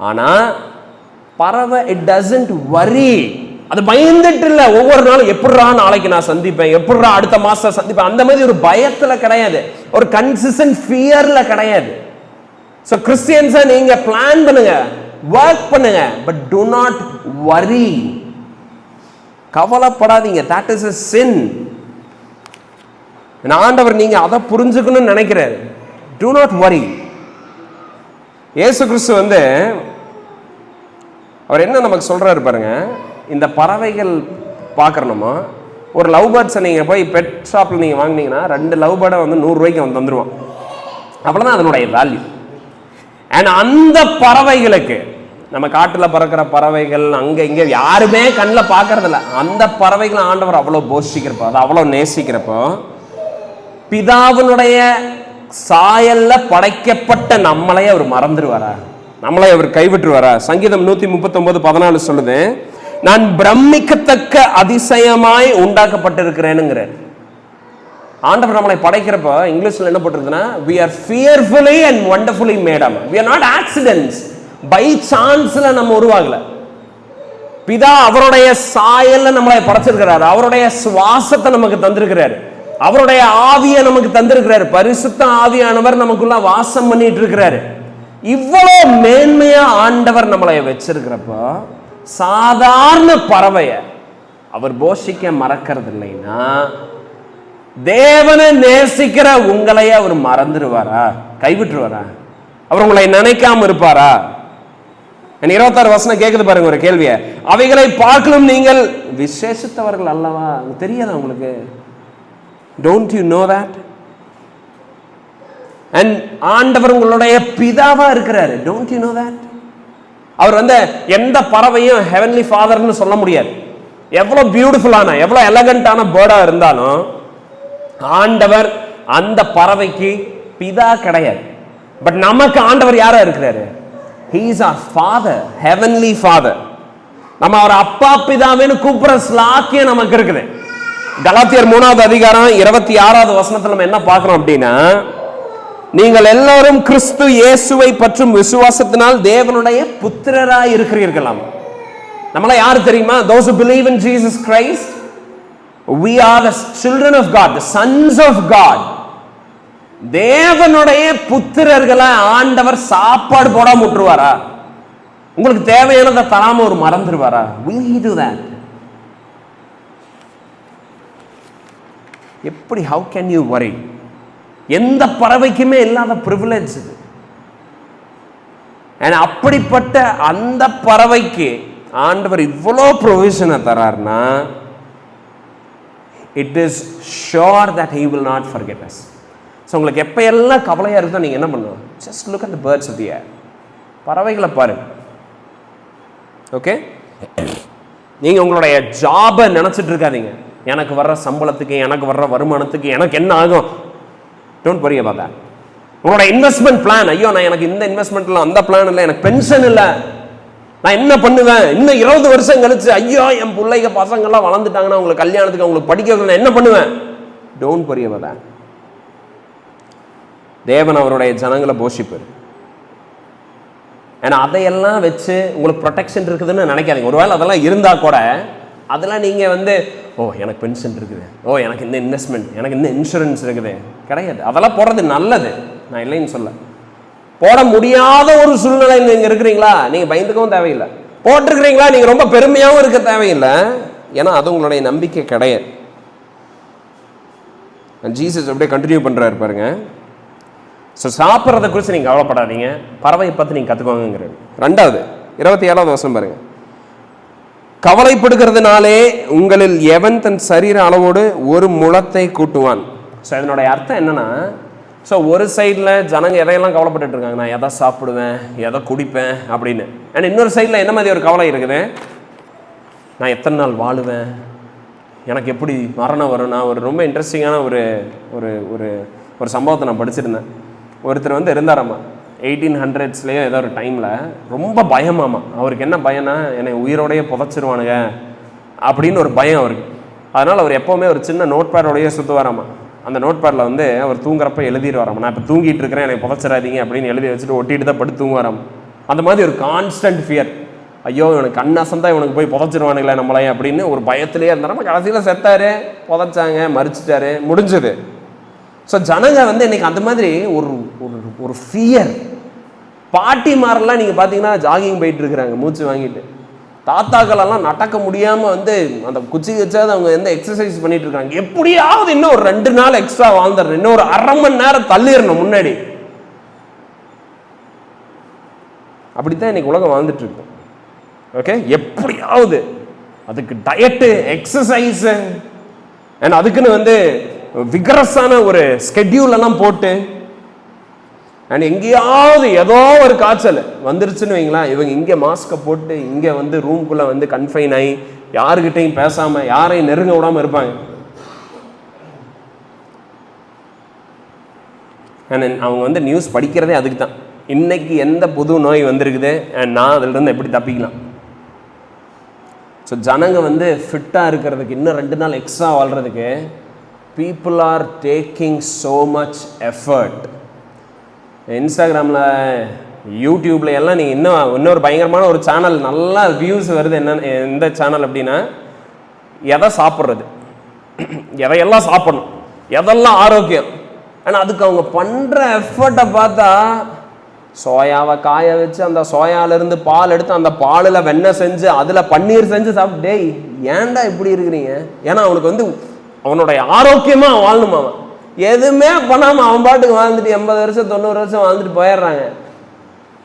ஆனால் பறவை இட் டசன்ட் வரி, அது பயந்துட்டு இல்லை. ஒவ்வொரு நாளும் எப்படா நாளைக்கு நான் சந்திப்பேன், எப்படா அடுத்த மாதம் சந்திப்பேன், அந்த மாதிரி ஒரு பயத்தில் கிடையாது, ஒரு கன்சிஸ்டன்ட் ஃபியரில் கிடையாது. ஸோ கிறிஸ்டியன்ஸை நீங்கள் பிளான் பண்ணுங்க, ஒர்க் பண்ணுங்க, பட் டு நாட் வரி. கவலைப்படாதீங்க. That is a sin. ஆண்டவர் நீங்க அதை புரிஞ்சுக்கணும்னு நினைக்கிறாரு. டு நாட் வரி. இயேசு கிறிஸ்து வந்து அவர் என்ன நமக்கு சொல்றாரு பாருங்க, இந்த பறவைகள் பார்க்கறணுமா, ஒரு லவ் பேர்ட்ஸை நீங்கள் போய் பெட் ஷாப்பில் நீங்கள் வாங்கினீங்கன்னா 2 லவ் பேர்டை வந்து 100 ரூபாய்க்கு வந்து தந்துடுவான். அவ்வளோதான் அதனுடைய வேல்யூ. அண்ட் அந்த பறவைகளுக்கு, நம்ம காட்டில் பறக்கிற பறவைகள் அங்கே இங்கே யாருமே கண்ணில் பார்க்கறதில்ல, அந்த பறவைகளை ஆண்டவர் அவ்வளோ போஷிக்கிறப்போ, அது அவ்வளோ நேசிக்கிறப்போ, பிதாவினுடைய சாயல்ல படைக்கப்பட்ட நம்மளை அவர் மறந்துடுவாரா? நம்மளை அவர் கைவிட்டுருவாரா? சங்கீதம் 139:14 சொல்லுது, நான் பிரமிக்கத்தக்க அதிசயமாய் உண்டாக்கப்பட்டிருக்கிறேனுங்கிறார். ஆண்டவர் நம்மளை படைக்கிறப்ப இங்கிலீஷ்ல என்ன போட்டிருக்குன்னா, we are fearfully and wonderfully made up. We are not accidents. By சான்ஸ்ல நம்ம உருவாகல. பிதா அவருடைய சாயல்ல நம்மளை படைச்சிருக்கிறார், அவருடைய சுவாசத்தை நமக்கு தந்திருக்கிறார், அவருடைய ஆவியை நமக்கு தந்திருக்கிறார், பரிசுத்த ஆவியானவர் நமக்குள்ள வாசம் பண்ணிட்டு இருக்கிறாரு. இவ்வளவு மேன்மையா ஆண்டவர் நம்மளை வச்சிருக்கிறப்போ, சாதாரண பறவைய அவர் போஷிக்க மறக்கிறது இல்லைன்னா, தேவனை நேசிக்கிற உங்களையே அவர் மறந்துடுவாரா? கைவிட்டுருவாரா? அவர் உங்களை நினைக்காம இருப்பாரா? 26 வசனம் கேக்குது பாருங்க ஒரு கேள்விய, அவைகளை பார்க்கலும் நீங்கள் விசேஷித்தவர்கள் அல்லவா? தெரியாதா உங்களுக்கு? Don't you know that? And ஆண்டவர் உங்களுடைய பிதாவா இருக்கிறாரு. Don't you know that? அவர் வந்து எந்த பறவையும் ஹெவன்லி ஃபாதர்னு சொல்ல முடியாது. எவ்வளவு பியூட்டிஃபுல்லான, எவ்வளவு எலகண்டான பேர்டா இருந்தாலும் ஆண்டவர் அந்த பறவைக்கு பிதா கிடையாது. பட் நமக்கு ஆண்டவர் யாரா இருக்கிறாரு? He is our father, heavenly father. நம்ம அவர் அப்பா பிதாவேன்னு கூப்பிடுற ஸ்லாக்கியம் நமக்கு இருக்குது. கலாத்தியர் 3வது அதிகாரம் 26வது வசனத்துல நம்ம என்ன பார்க்கிறோம் அப்படின்னா, நீங்கள் எல்லாரும் கிறிஸ்து இயேசுவை பற்றும் விசுவாசத்தினால் தேவனுடைய புத்திரராய் இருக்கிறீர்களாம். நம்மள யாரு தெரியுமா? Those who believe in Jesus Christ, we are the children of God, the sons of God. தேவனுடைய புத்திரர்களை ஆண்டவர் சாப்பாடு போடாம விட்டுருவாரா? உங்களுக்கு தேவையானதை தராம ஒரு மறந்துடுவாரா? Will he do that? எப்படி? how can you worry? எந்த பறவைக்குமே இல்லாத பிரிவிலேஜ் இது. அப்படிப்பட்ட அந்த பறவைக்கு ஆண்டவர் இவ்வளோ ப்ரொவிஷனை தரார்னா, it is sure that he will not forget us. So உங்களுக்கு எப்போ எல்லாம் கவலையாக இருக்குதோ நீங்கள் என்ன பண்ணணும்? Just look at the birds of the air. பறவைகளை பாருங்க. ஓகே, நீங்கள் உங்களுடைய ஜாபை நினச்சிட்டு இருக்காதீங்க, எனக்கு வர்ற சம்பளத்துக்கு, எனக்கு வர்ற வருமானத்துக்கு எனக்கு என்ன ஆகும். Don't worry about that. உங்களோட இன்வெஸ்ட்மெண்ட் பிளான், ஐயோ நான் எனக்கு இந்த இன்வெஸ்ட்மெண்ட்ல அந்த பிளான் இல்லை, எனக்கு பென்ஷன் இல்லை, நான் என்ன பண்ணுவேன் இன்னும் 20 வருஷம் கழிச்சு, ஐயோ என் பிள்ளைங்க பசங்கள்லாம் வளர்ந்துட்டாங்கன்னா உங்களுக்கு கல்யாணத்துக்கு அவங்களுக்கு படிக்க வைக்க நான் என்ன பண்ணுவேன். Don't worry about that. தேவன் அவருடைய ஜனங்களை போஷிப்பார். ஏன்னா அதையெல்லாம் வச்சு உங்களுக்கு ப்ரொடெக்ஷன் இருக்குதுன்னு நினைக்காதீங்க. ஒருவேளை அதெல்லாம் இருந்தால் கூட அதெல்லாம் நீங்கள் வந்து ஓ எனக்கு பென்ஷன் இருக்குது, ஓ எனக்கு இந்த இன்வெஸ்ட்மெண்ட், எனக்கு இந்த இன்சூரன்ஸ் இருக்குது. கிடையாது. அதெல்லாம் போடுறது நல்லது, நான் இல்லைன்னு சொல்ல. போட முடியாத ஒரு சூழ்நிலை நீங்கள் இருக்கிறீங்களா, நீங்கள் பயந்துக்கவும் தேவையில்லை. போட்டிருக்கிறீங்களா, நீங்கள் ரொம்ப பெருமையாகவும் இருக்க தேவையில்லை. ஏன்னா அது உங்களுடைய நம்பிக்கை கிடையாது. ஜீசஸ் அப்படியே கண்டினியூ பண்ணுறாரு பாருங்க. ஸோ சாப்பிட்றத குறித்து நீங்கள் கவலைப்படாதீங்க, பறவையை பார்த்து நீங்கள் கற்றுக்கோங்கிறாரு. 2வது 27வது வசனம் பாருங்க. கவலைப்படுகிறதுனாலே உங்களில் எவன் தன் சரீர அளவோடு ஒரு முழத்தை கூட்டுவான். ஸோ இதனுடைய அர்த்தம் என்னன்னா, ஸோ ஒரு சைடில் ஜனங்க எதையெல்லாம் கவலைப்பட்டு இருக்காங்க, நான் எதை சாப்பிடுவேன், எதை குடிப்பேன் அப்படின்னு. அண்ட் இன்னொரு சைடில் என்ன மாதிரி ஒரு கவலை இருக்குது, நான் எத்தனை நாள் வாழுவேன், எனக்கு எப்படி மரணம் வரும். நான் ஒரு ரொம்ப இன்ட்ரெஸ்டிங்கான ஒரு ஒரு ஒரு ஒரு சம்பவத்தை நான் படிச்சிருந்தேன். ஒருத்தர் வந்து இருந்தாராம்மா 1800ஸ்லேயோ ஏதோ ஒரு டைமில், ரொம்ப பயமாமா. அவருக்கு என்ன பயம்னா, என்னை உயிரோடையே புதைச்சிருவானுங்க அப்படின்னு ஒரு பயம் அவருக்கு. அதனால் அவர் எப்போவுமே ஒரு சின்ன நோட் பேடோடையே சுற்றுவாராம்மா. அந்த நோட் பேடில் வந்து அவர் தூங்குறப்ப எழுதிடுவாராம், நான் இப்போ தூங்கிட்டு இருக்கிறேன், என்னை புதைச்சிடாதீங்க அப்படின்னு எழுதி வச்சுட்டு ஒட்டிட்டு தான் படுத்து தூங்குவாராம். அந்த மாதிரி ஒரு கான்ஸ்டன்ட் ஃபியர். ஐயோ இவனுக்கு கண்ணாசந்தா இவனுக்கு போய் புதைச்சிருவானுங்களே நம்மளையே அப்படின்னு ஒரு பயத்திலே இருந்தாராம். கடைசியில் செத்தாரு, புதைச்சாங்க, மறிச்சிட்டாரு, முடிஞ்சது. ஸோ ஜனங்க வந்து இன்னைக்கு அந்த மாதிரி ஒரு ஒரு ஃபியர். பாட்டிமாரெல்லாம் நீங்கள் பார்த்தீங்கன்னா ஜாகிங் போயிட்டு இருக்கிறாங்க மூச்சு வாங்கிட்டு. தாத்தாக்களெல்லாம் நடக்க முடியாமல் வந்து அந்த குச்சி வச்சாது அவங்க எந்த எக்ஸசைஸ் பண்ணிட்டு இருக்காங்க. எப்படியாவது இன்னும் ஒரு 2 நாள் எக்ஸ்ட்ரா வாழ்ந்துடணும், இன்னும் ஒரு அரை மணி நேரம் தள்ளிடணும் முன்னாடி. அப்படித்தான் இன்னைக்கு உலகம் வாழ்ந்துட்டு இருக்கு. ஓகே, எப்படியாவது அதுக்கு டயட்டு, எக்ஸசைஸ், அண்ட் அதுக்குன்னு வந்து விகரஸான ஒரு ஸ்கெட்யூல் எல்லாம் போட்டு, அண்ட் எங்கேயாவது ஏதோ ஒரு காய்ச்சல் வந்துருச்சுன்னு வைங்களா, இவங்க இங்கே மாஸ்கை போட்டு இங்கே வந்து ரூம்குள்ளே வந்து கன்ஃபைன் ஆகி யாருக்கிட்டையும் பேசாமல் யாரையும் நெருங்க விடாமல் இருப்பாங்க. அண்ட் அவங்க வந்து நியூஸ் படிக்கிறதே அதுக்கு தான், இன்னைக்கு எந்த புது நோய் வந்திருக்குது அண்ட் நான் அதிலிருந்து எப்படி தப்பிக்கலாம். ஸோ ஜனங்க வந்து ஃபிட்டாக இருக்கிறதுக்கு, இன்னும் 2 நாள் எக்ஸ்ட்ரா வாழ்கிறதுக்கு people are taking so much effort. இன்ஸ்டாகிராமில், யூடியூப்ல எல்லாம் நீங்கள் இன்னொரு பயங்கரமான ஒரு சேனல் நல்லா வியூஸ் வருது. என்ன எந்த சேனல் அப்படின்னா, எதை சாப்பிட்றது, எதையெல்லாம் சாப்பிடணும், எதெல்லாம் ஆரோக்கியம். ஆனால் அதுக்கு அவங்க பண்ணுற எஃபர்ட்டை பார்த்தா, சோயாவை காய வச்சு அந்த சோயாவிலேருந்து பால் எடுத்து அந்த பாலில் வெண்ணெய் செஞ்சு அதில் பன்னீர் செஞ்சு சாப்பிட்டு, டேய் ஏன்டா இப்படி இருக்கிறீங்க. ஏன்னா அவனுக்கு வந்து அவனுடைய ஆரோக்கியமாக வாழணுமா, அவன் எதுவுமே பண்ணாமல் அவன் பாட்டுக்கு வாழ்ந்துட்டு 80 வருஷம் 90 வருஷம் வாழ்ந்துட்டு போயிடுறாங்க.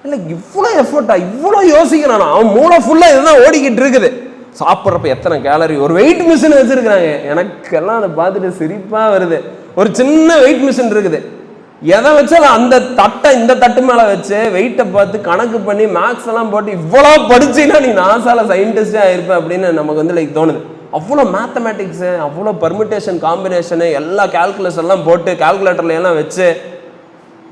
இல்லை இவ்வளோ எஃபர்ட்டா, இவ்வளோ யோசிக்கிறானா, அவன் மூளை ஃபுல்லாக இதுதான் ஓடிக்கிட்டு இருக்குது. சாப்பிட்றப்ப எத்தனை கேலரி, ஒரு வெயிட் மிஷின் வச்சுருக்கிறாங்க. எனக்கெல்லாம் அதை பார்த்துட்டு சிரிப்பாக வருது. ஒரு சின்ன வெயிட் மிஷின் இருக்குது, எதை வச்சாலும் அந்த தட்டை இந்த தட்டு மேலே வச்சு வெயிட்டை பார்த்து கணக்கு பண்ணி மேக்ஸ் எல்லாம் போட்டு, இவ்வளோ படிச்சுன்னா நீ நாசால சயின்டிஸ்டே ஆயிருப்ப அப்படின்னு நமக்கு வந்து லைக் தோணுது. அவ்வளோ மேத்தமேட்டிக்ஸு, அவ்வளோ பர்மிட்டேஷன் காம்பினேஷனு, எல்லா கால்குலேஷன் எல்லாம் போட்டு கால்குலேட்டர்ல எல்லாம் வச்சு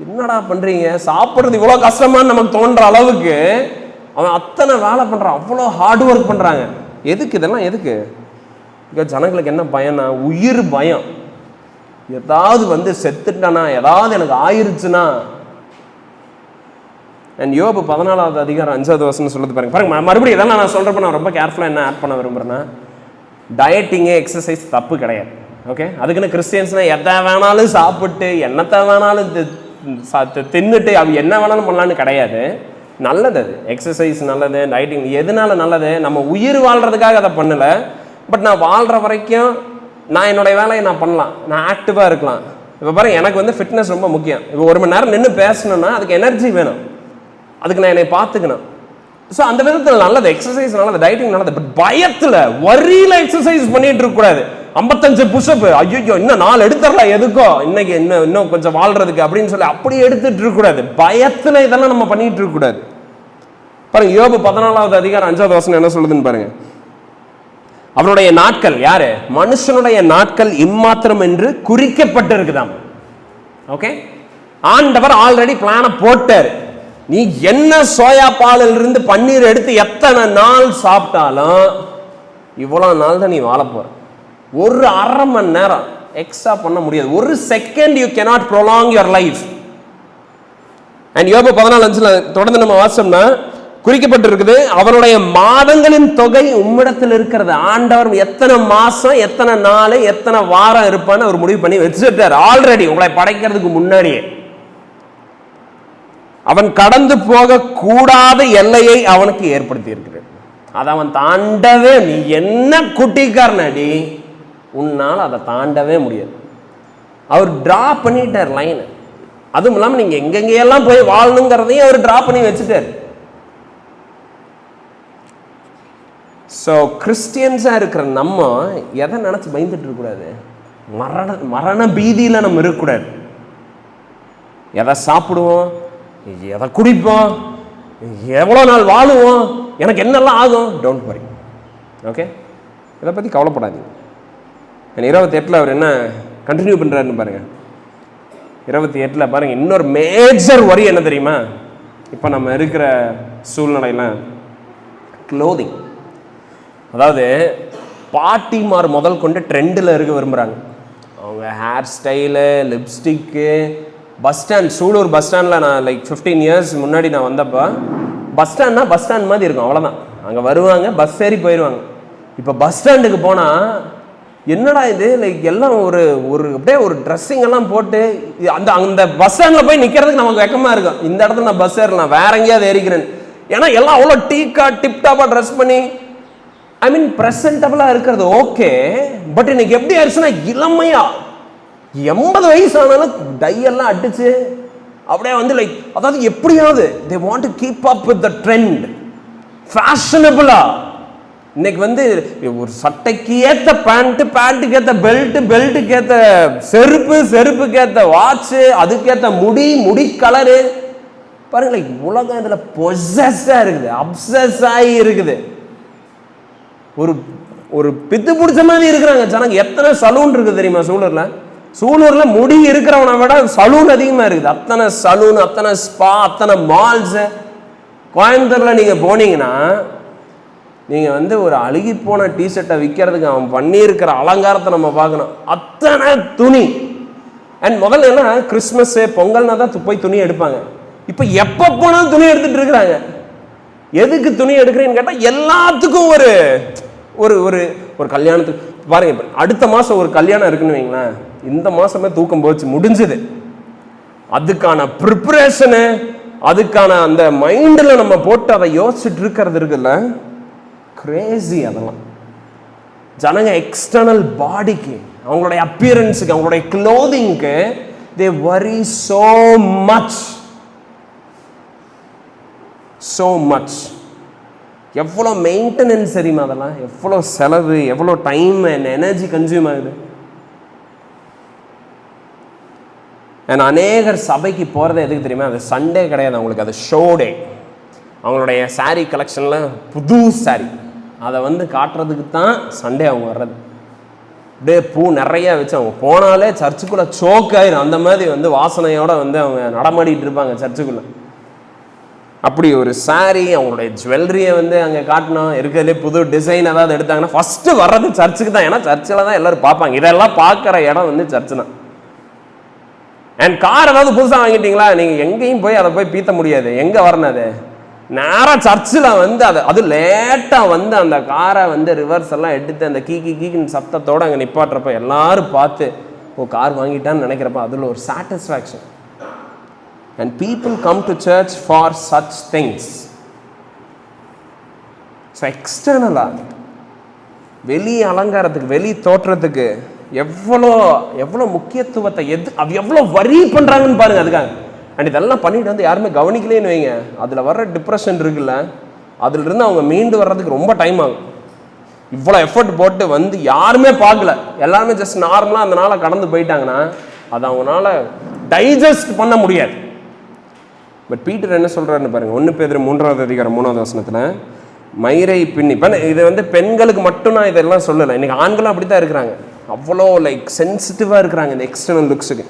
என்னடா பண்ணுறீங்க, சாப்பிட்றது இவ்வளோ கஷ்டமானு நமக்கு தோன்ற அளவுக்கு அவன் அத்தனை வேலை பண்ணுறான், அவ்வளோ ஹார்ட் ஒர்க் பண்ணுறாங்க. எதுக்கு இதெல்லாம், எதுக்கு? ஜனங்களுக்கு என்ன பயம்னா, உயிர் பயம். ஏதாவது வந்து செத்துட்டானா, ஏதாவது எனக்கு ஆயிருச்சுன்னா. அண்ட் யோபு 14வது அதிகாரம் 5வது வசனம் சொல்லுது பாருங்க. பாருங்க மறுபடியும் இதெல்லாம் நான் சொல்கிறப்ப நான் ரொம்ப கேர்ஃபுல்லாக என்ன ஆட் பண்ண விரும்புகிறேன்னா, டயட்டிங்கு எக்ஸசைஸ் தப்பு கிடையாது. ஓகே, அதுக்குன்னு கிறிஸ்டியன்ஸ்னால் எதை வேணாலும் சாப்பிட்டு என்னத்தை வேணாலும் தின்னுட்டு அவ என்ன வேணாலும் பண்ணலான்னு கிடையாது. நல்லது, அது எக்ஸசைஸ் நல்லது, டயட்டிங் எதுனால நல்லது. நம்ம உயிர் வாழ்கிறதுக்காக அதை பண்ணலை. பட் நான் வாழ்கிற வரைக்கும் நான் என்னுடைய வேலையை நான் பண்ணலாம், நான் ஆக்டிவாக இருக்கலாம். இப்போ பாருங்க, எனக்கு வந்து ஃபிட்னஸ் ரொம்ப முக்கியம். இப்போ 1 மணி நேரம் நின்று பேசணும்னா அதுக்கு எனர்ஜி வேணும், அதுக்கு நான் என்னை பார்த்துக்கணும். ஸோ அந்த விதத்தில் நல்லது, எக்ஸசைஸ் நல்லது, டயட்டிங் நல்லது. பட் பயத்தில் வரியில் எக்ஸசைஸ் பண்ணிட்டு இருக்கக்கூடாது. 55 புஷ்அப், ஐயோ இன்னும் 4 எடுத்துடலாம் எதுக்கோ இன்னைக்கு இன்னும் கொஞ்சம் வாழ்றதுக்கு அப்படின்னு சொல்லி அப்படி எடுத்துட்டு இருக்கக்கூடாது. பயத்தில் இதெல்லாம் நம்ம பண்ணிட்டு இருக்கக்கூடாது. பாருங்க, யோபு 14வது அதிகாரம் 5வது வசனம் என்ன சொல்லுதுன்னு பாருங்க. அவனுடைய நாட்கள், யாரு? மனுஷனுடைய நாட்கள் இம்மாத்திரம் என்று குறிக்கப்பட்டிருக்குதாம். ஓகே, ஆண்டவர் ஆல்ரெடி பிளான போட்டாரு. நீ என்ன சோயா பாலில் இருந்து பன்னீர் எடுத்து எத்தனை நாள் சாப்பிட்டாலும் இவ்வளவு நாள் தான் நீ வாழ போற. ஒரு அரை மணி நேரம் எக்ஸ்ட்ரா பண்ண முடியாது. ஒரு second you cannot prolong your life. And யோபு 14:5 தொடர்ந்து நம்ம வாசிச்சோம்னா, குறிக்கப்பட்டிருக்குது. அவருடைய மாதங்களின் தொகை உம்மிடத்தில் இருக்கிறது. ஆண்டவர் எத்தனை மாசம், எத்தனை நாள், எத்தனை வாரம் இருப்பான்னு அவர் முடிவு பண்ணி வச்சுட்டார் ஆல்ரெடி, உங்களை படைக்கிறதுக்கு முன்னாடியே. அவன் கடந்து போக கூடாத எல்லையை அவனுக்கு ஏற்படுத்தி இருக்கிறார். அதை அவன் தாண்டவே, நீ என்ன குட்டிக்காரனடி, உன்னால் அதை தாண்டவே முடியாது. அவர் டிரா பண்ணிட்டார் லைன். அதுவும் இல்லாமல் நீங்க எங்கெங்கெல்லாம் போய் வாழணுங்கிறதையும் அவர் டிரா பண்ணி வச்சுட்டார். ஸோ கிறிஸ்டியன்ஸாக இருக்கிற நம்ம எதை நினச்சி பயந்துட்டு இருக்கக்கூடாது? மரண பீதியில் நம்ம இருக்கக்கூடாது. எதை சாப்பிடுவோம், எதை குடிப்போம், எவ்வளோ நாள் வாழுவோம், எனக்கு என்னெல்லாம் ஆகும், டோன்ட் வரி. ஓகே, இதை பற்றி கவலைப்படாதீங்க. 28 அவர் என்ன கண்டினியூ பண்ணுறாருன்னு பாருங்கள். 28 பாருங்கள், இன்னொரு மேஜர் வரி என்ன தெரியுமா? இப்போ நம்ம இருக்கிற சூழ்நிலையில் க்ளோதிங், அதாவது பாட்டிமார் முதல் கொண்டு ட்ரெண்டில் இருக்க விரும்புகிறாங்க. அவங்க hair style, lipstick, bus stand, Sulur bus ஸ்டாண்டில் நான் லைக் 15 இயர்ஸ் முன்னாடி நான் வந்தப்போ பஸ் ஸ்டாண்ட்னா பஸ் ஸ்டாண்ட் மாதிரி இருக்கும், அவ்வளோதான். அங்கே வருவாங்க, பஸ் ஏறி போயிடுவாங்க. இப்போ பஸ் ஸ்டாண்டுக்கு போனால் என்னடா இது, லைக் எல்லாம் ஒரு ஒரு அப்படியே ஒரு ட்ரெஸ்ஸிங் எல்லாம் போட்டு அந்த அந்த பஸ் ஸ்டாண்டில் போய் நிற்கிறதுக்கு நமக்கு வெக்கமாக இருக்கும். இந்த இடத்துல நான் பஸ் ஏறலாம், வேற எங்கேயாவது ஏறிக்கிறேன். ஏன்னா எல்லாம் அவ்வளோ டிப்டாப்பாக ட்ரெஸ் பண்ணி, ஐ மீன் ப்ரெசன்டபிளாக இருக்கிறது ஓகே. பட் இன்னைக்கு எப்படி ஆயிடுச்சுன்னா இளமையா 80 வயசு ஆனாலும் டையெல்லாம் அடிச்சு அப்படியே வந்து லைக், அதாவது எப்படியாவது they want to keep up with the trend, ஃபேஷனபிளா. இன்னைக்கு வந்து ஒரு சட்டைக்கு ஏற்ற பேண்ட், பேண்ட்டுக்கு ஏற்ற பெல்ட், பெல்ட்டுக்கு ஏற்ற செருப்பு, செருப்புக்கு ஏற்ற வாட்சு, அதுக்கேற்ற முடி கலரு. பாருங்க, லைக் உலகம் இதில் பொசஸ்ஸாக இருக்குது, அப்சஸ் ஆகி இருக்குது. ஒரு ஒரு பித்து பிடிச்ச மாதிரி இருக்கிறாங்க ஜனங்க. எத்தனை சலூன் இருக்குது தெரியுமா சூலூர்ல முடி இருக்கிறவனை விட சலூன் அதிகமா இருக்குது. அத்தனை சலூன், அத்தனை ஸ்பா, அத்தனை மால்ஸ். கோயம்புத்தூர்ல நீங்க போனீங்கன்னா நீங்க வந்து ஒரு அழுகி போன டிஷர்ட்டை விற்கிறதுக்கு அவன் பண்ணியிருக்கிற அலங்காரத்தை நம்ம பார்க்கணும். அத்தனை துணி. அண்ட் முதல்ல என்ன, கிறிஸ்மஸ் பொங்கல்னா தான் போய் துணி எடுப்பாங்க. இப்ப எப்ப போனாலும் துணி எடுத்துட்டு இருக்கிறாங்க. எதுக்கு துணி எடுக்கிறேன்னு கேட்டா எல்லாத்துக்கும் ஒரு ஒரு ஒரு கல்யாணத்துக்கு பாருங்க. அடுத்த மாசம் ஒரு கல்யாணம் இருக்குன்னு வைங்களேன், இந்த மாசமே தூக்கம் போச்சு, முடிஞ்சது. அதுக்கான ப்ரிப்பரேஷனு, அதுக்கான அந்த மைண்ட்ல நம்ம போட்டு அதை யோசிச்சுட்டு இருக்கிறது இருக்குல்ல, கிரேசி. அதெல்லாம் ஜனங்க எக்ஸ்டர்னல் பாடிக்கு, அவங்களுடைய அப்பியரன்ஸுக்கு, அவங்களுடைய க்ளோதிங்க்கு தே வரி so much. எவ்வளோ மெயின்டெனன்ஸ் தெரியுமா? அதெல்லாம் எவ்வளோ செலவு, எவ்வளோ டைம் அண்ட் எனர்ஜி கன்சியூம் ஆகுது. அண்ட் அநேகர் சபைக்கு போகிறது எதுக்கு தெரியுமா? அது சண்டே கிடையாது அவங்களுக்கு, அது ஷோ டே. அவங்களுடைய சாரீ கலெக்ஷனில் புது சாரீ அதை வந்து காட்டுறதுக்கு தான் சண்டே அவங்க வர்றது. அப்படியே பூ நிறையா வச்சு அவங்க போனாலே சர்ச்சுக்குள்ளே சோக் ஆயிரும். அந்த மாதிரி வந்து வாசனையோடு வந்து அவங்க நடமாடிட்டு இருப்பாங்க சர்ச்சுக்குள்ளே. அப்படி ஒரு சாரீ, அவங்களுடைய ஜுவல்லரியை வந்து அங்கே காட்டணும். இருக்கிறதுலே புது டிசைன் ஏதாவது எடுத்தாங்கன்னா ஃபஸ்ட்டு வர்றது சர்ச்சுக்கு தான். ஏன்னா சர்ச்சில் தான் எல்லோரும் பார்ப்பாங்க. இதெல்லாம் பார்க்குற இடம் வந்து சர்ச்சு தான். அண்ட் கார் ஏதாவது புதுசாக வாங்கிட்டீங்களா, நீங்கள் எங்கேயும் போய் அதை போய் பீத்த முடியாது. எங்கே வரணும், அது நேராக சர்ச்சில் வந்து அது லேட்டாக வந்து அந்த காரை வந்து ரிவர்ஸ் எல்லாம் எடுத்து அந்த கீக்கின்னு சத்தத்தோடு அங்கே நிப்பாட்டுறப்ப எல்லாரும் பார்த்து ஓ கார் வாங்கிட்டான்னு நினைக்கிறப்ப அதில் ஒரு satisfaction. And people come to church for such things. So external வெளி அலங்காரத்துக்கு, வெளி தோற்றத்துக்கு எவ்வளோ முக்கியத்துவத்தை எவ்வளோ வரி பண்ணுறாங்கன்னு பாருங்க அதுக்காக. அண்ட் இதெல்லாம் பண்ணிட்டு வந்து யாருமே கவனிக்கலேன்னு வைங்க, அதில் வர்ற டிப்ரெஷன் இருக்குல்ல, அதுலேருந்து அவங்க மீண்டு வர்றதுக்கு ரொம்ப டைம் ஆகும். இவ்வளோ எஃபர்ட் போட்டு வந்து யாருமே பார்க்கல, எல்லாருமே ஜஸ்ட் நார்மலாக அந்த நாளை கடந்து போயிட்டாங்கன்னா அதை அவங்களால டைஜஸ்ட் பண்ண முடியாது. பட் பீட்டர் என்ன சொல்கிறாருன்னு பாருங்கள், 1 பேதுரு 3வது அதிகாரம் 3வது வசனத்தில், மயிரை பின்னி. இப்போ இது வந்து பெண்களுக்கு மட்டும் நான் இதெல்லாம் சொல்லலை, இன்றைக்கி ஆண்களும் அப்படி தான் இருக்கிறாங்க. அவ்வளோ லைக் சென்சிட்டிவாக இருக்கிறாங்க இந்த எக்ஸ்டர்னல் லுக்ஸுக்கு.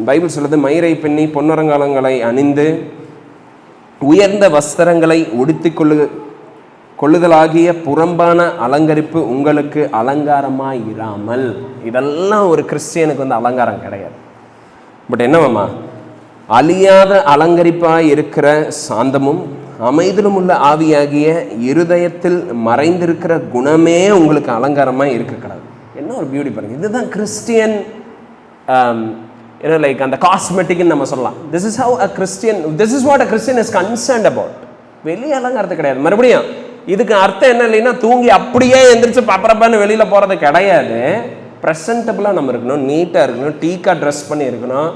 பைபிள் சொல்லுது, மயிரை பின்னி பொன்னரங்காலங்களை அணிந்து உயர்ந்த வஸ்திரங்களை உடுத்தி கொள்ளுதலாகிய புறம்பான அலங்கரிப்பு உங்களுக்கு அலங்காரமாக இராமல். இதெல்லாம் ஒரு கிறிஸ்டியனுக்கு வந்து அலங்காரம் கிடையாது. பட் என்னவாம்மா, அழியாத அலங்கரிப்பாய் இருக்கிற சாந்தமும் அமைதிலும் உள்ள ஆவியாகிய இருதயத்தில் மறைந்திருக்கிற குணமே உங்களுக்கு அலங்காரமாக இருக்கக்கூடாது. என்ன ஒரு பியூட்டி பாருங்க. இதுதான் கிறிஸ்டியன் லைக் அந்த காஸ்மெட்டிக்னு நம்ம சொல்லலாம். This is how a Christian, this is what a Christian is concerned about. வெளியே அலங்காரத்து கிடையாது. மறுபடியும் இதுக்கு அர்த்தம் என்ன இல்லைன்னா தூங்கி அப்படியே எந்திரிச்சு பப்பரப்பான்னு வெளியில் போகிறது கிடையாது. ப்ரெசன்டபுளாக நம்ம இருக்கணும், நீட்டாக இருக்கணும், டீக்காக ட்ரெஸ் பண்ணி இருக்கணும்.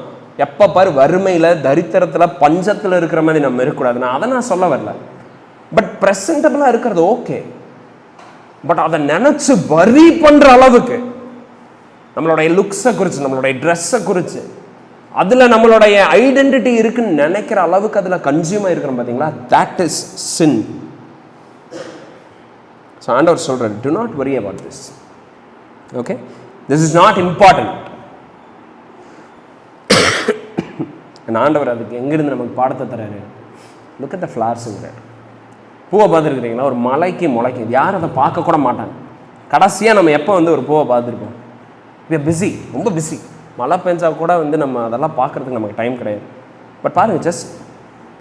எப்போ பாரு வறுமையில், தரித்திரத்தில், பஞ்சத்தில் இருக்கிற மாதிரி நம்ம இருக்கக்கூடாது. நான் அதை நான் சொல்ல வரல. பட் ப்ரெசன்டபுளாக இருக்கிறது ஓகே. பட் அதை நினச்சி வரி பண்ணுற அளவுக்கு நம்மளுடைய லுக்ஸை குறித்து, நம்மளுடைய ட்ரெஸ்ஸை குறித்து, அதில் நம்மளுடைய ஐடென்டிட்டி இருக்குன்னு நினைக்கிற அளவுக்கு அதில் கன்சியூமாக இருக்கிறோம் பார்த்தீங்களா, தட் இஸ் சின். ஸோ ஆண்டவர் சொல்கிறார், to not worry about this. Okay, this is not important. ஆண்டவர் அதுக்கு எங்கிருந்து நமக்கு பாடத்தை தர்றாரு? Look at the ஃப்ளார்ஸுங்கிறார். பூவை பார்த்துருக்குறீங்களா? ஒரு மலைக்கு முளைக்கும், யாரும் அதை பார்க்க கூட மாட்டாங்க. கடைசியாக நம்ம எப்போ ஒரு பூவை பார்த்துருப்போம்? வி ஆர் பிஸி, ரொம்ப பிஸி. மழை பெஞ்சா கூட நம்ம அதெல்லாம் பார்க்குறதுக்கு நமக்கு டைம் கிடையாது. பட் பாருங்கள், ஜஸ்ட்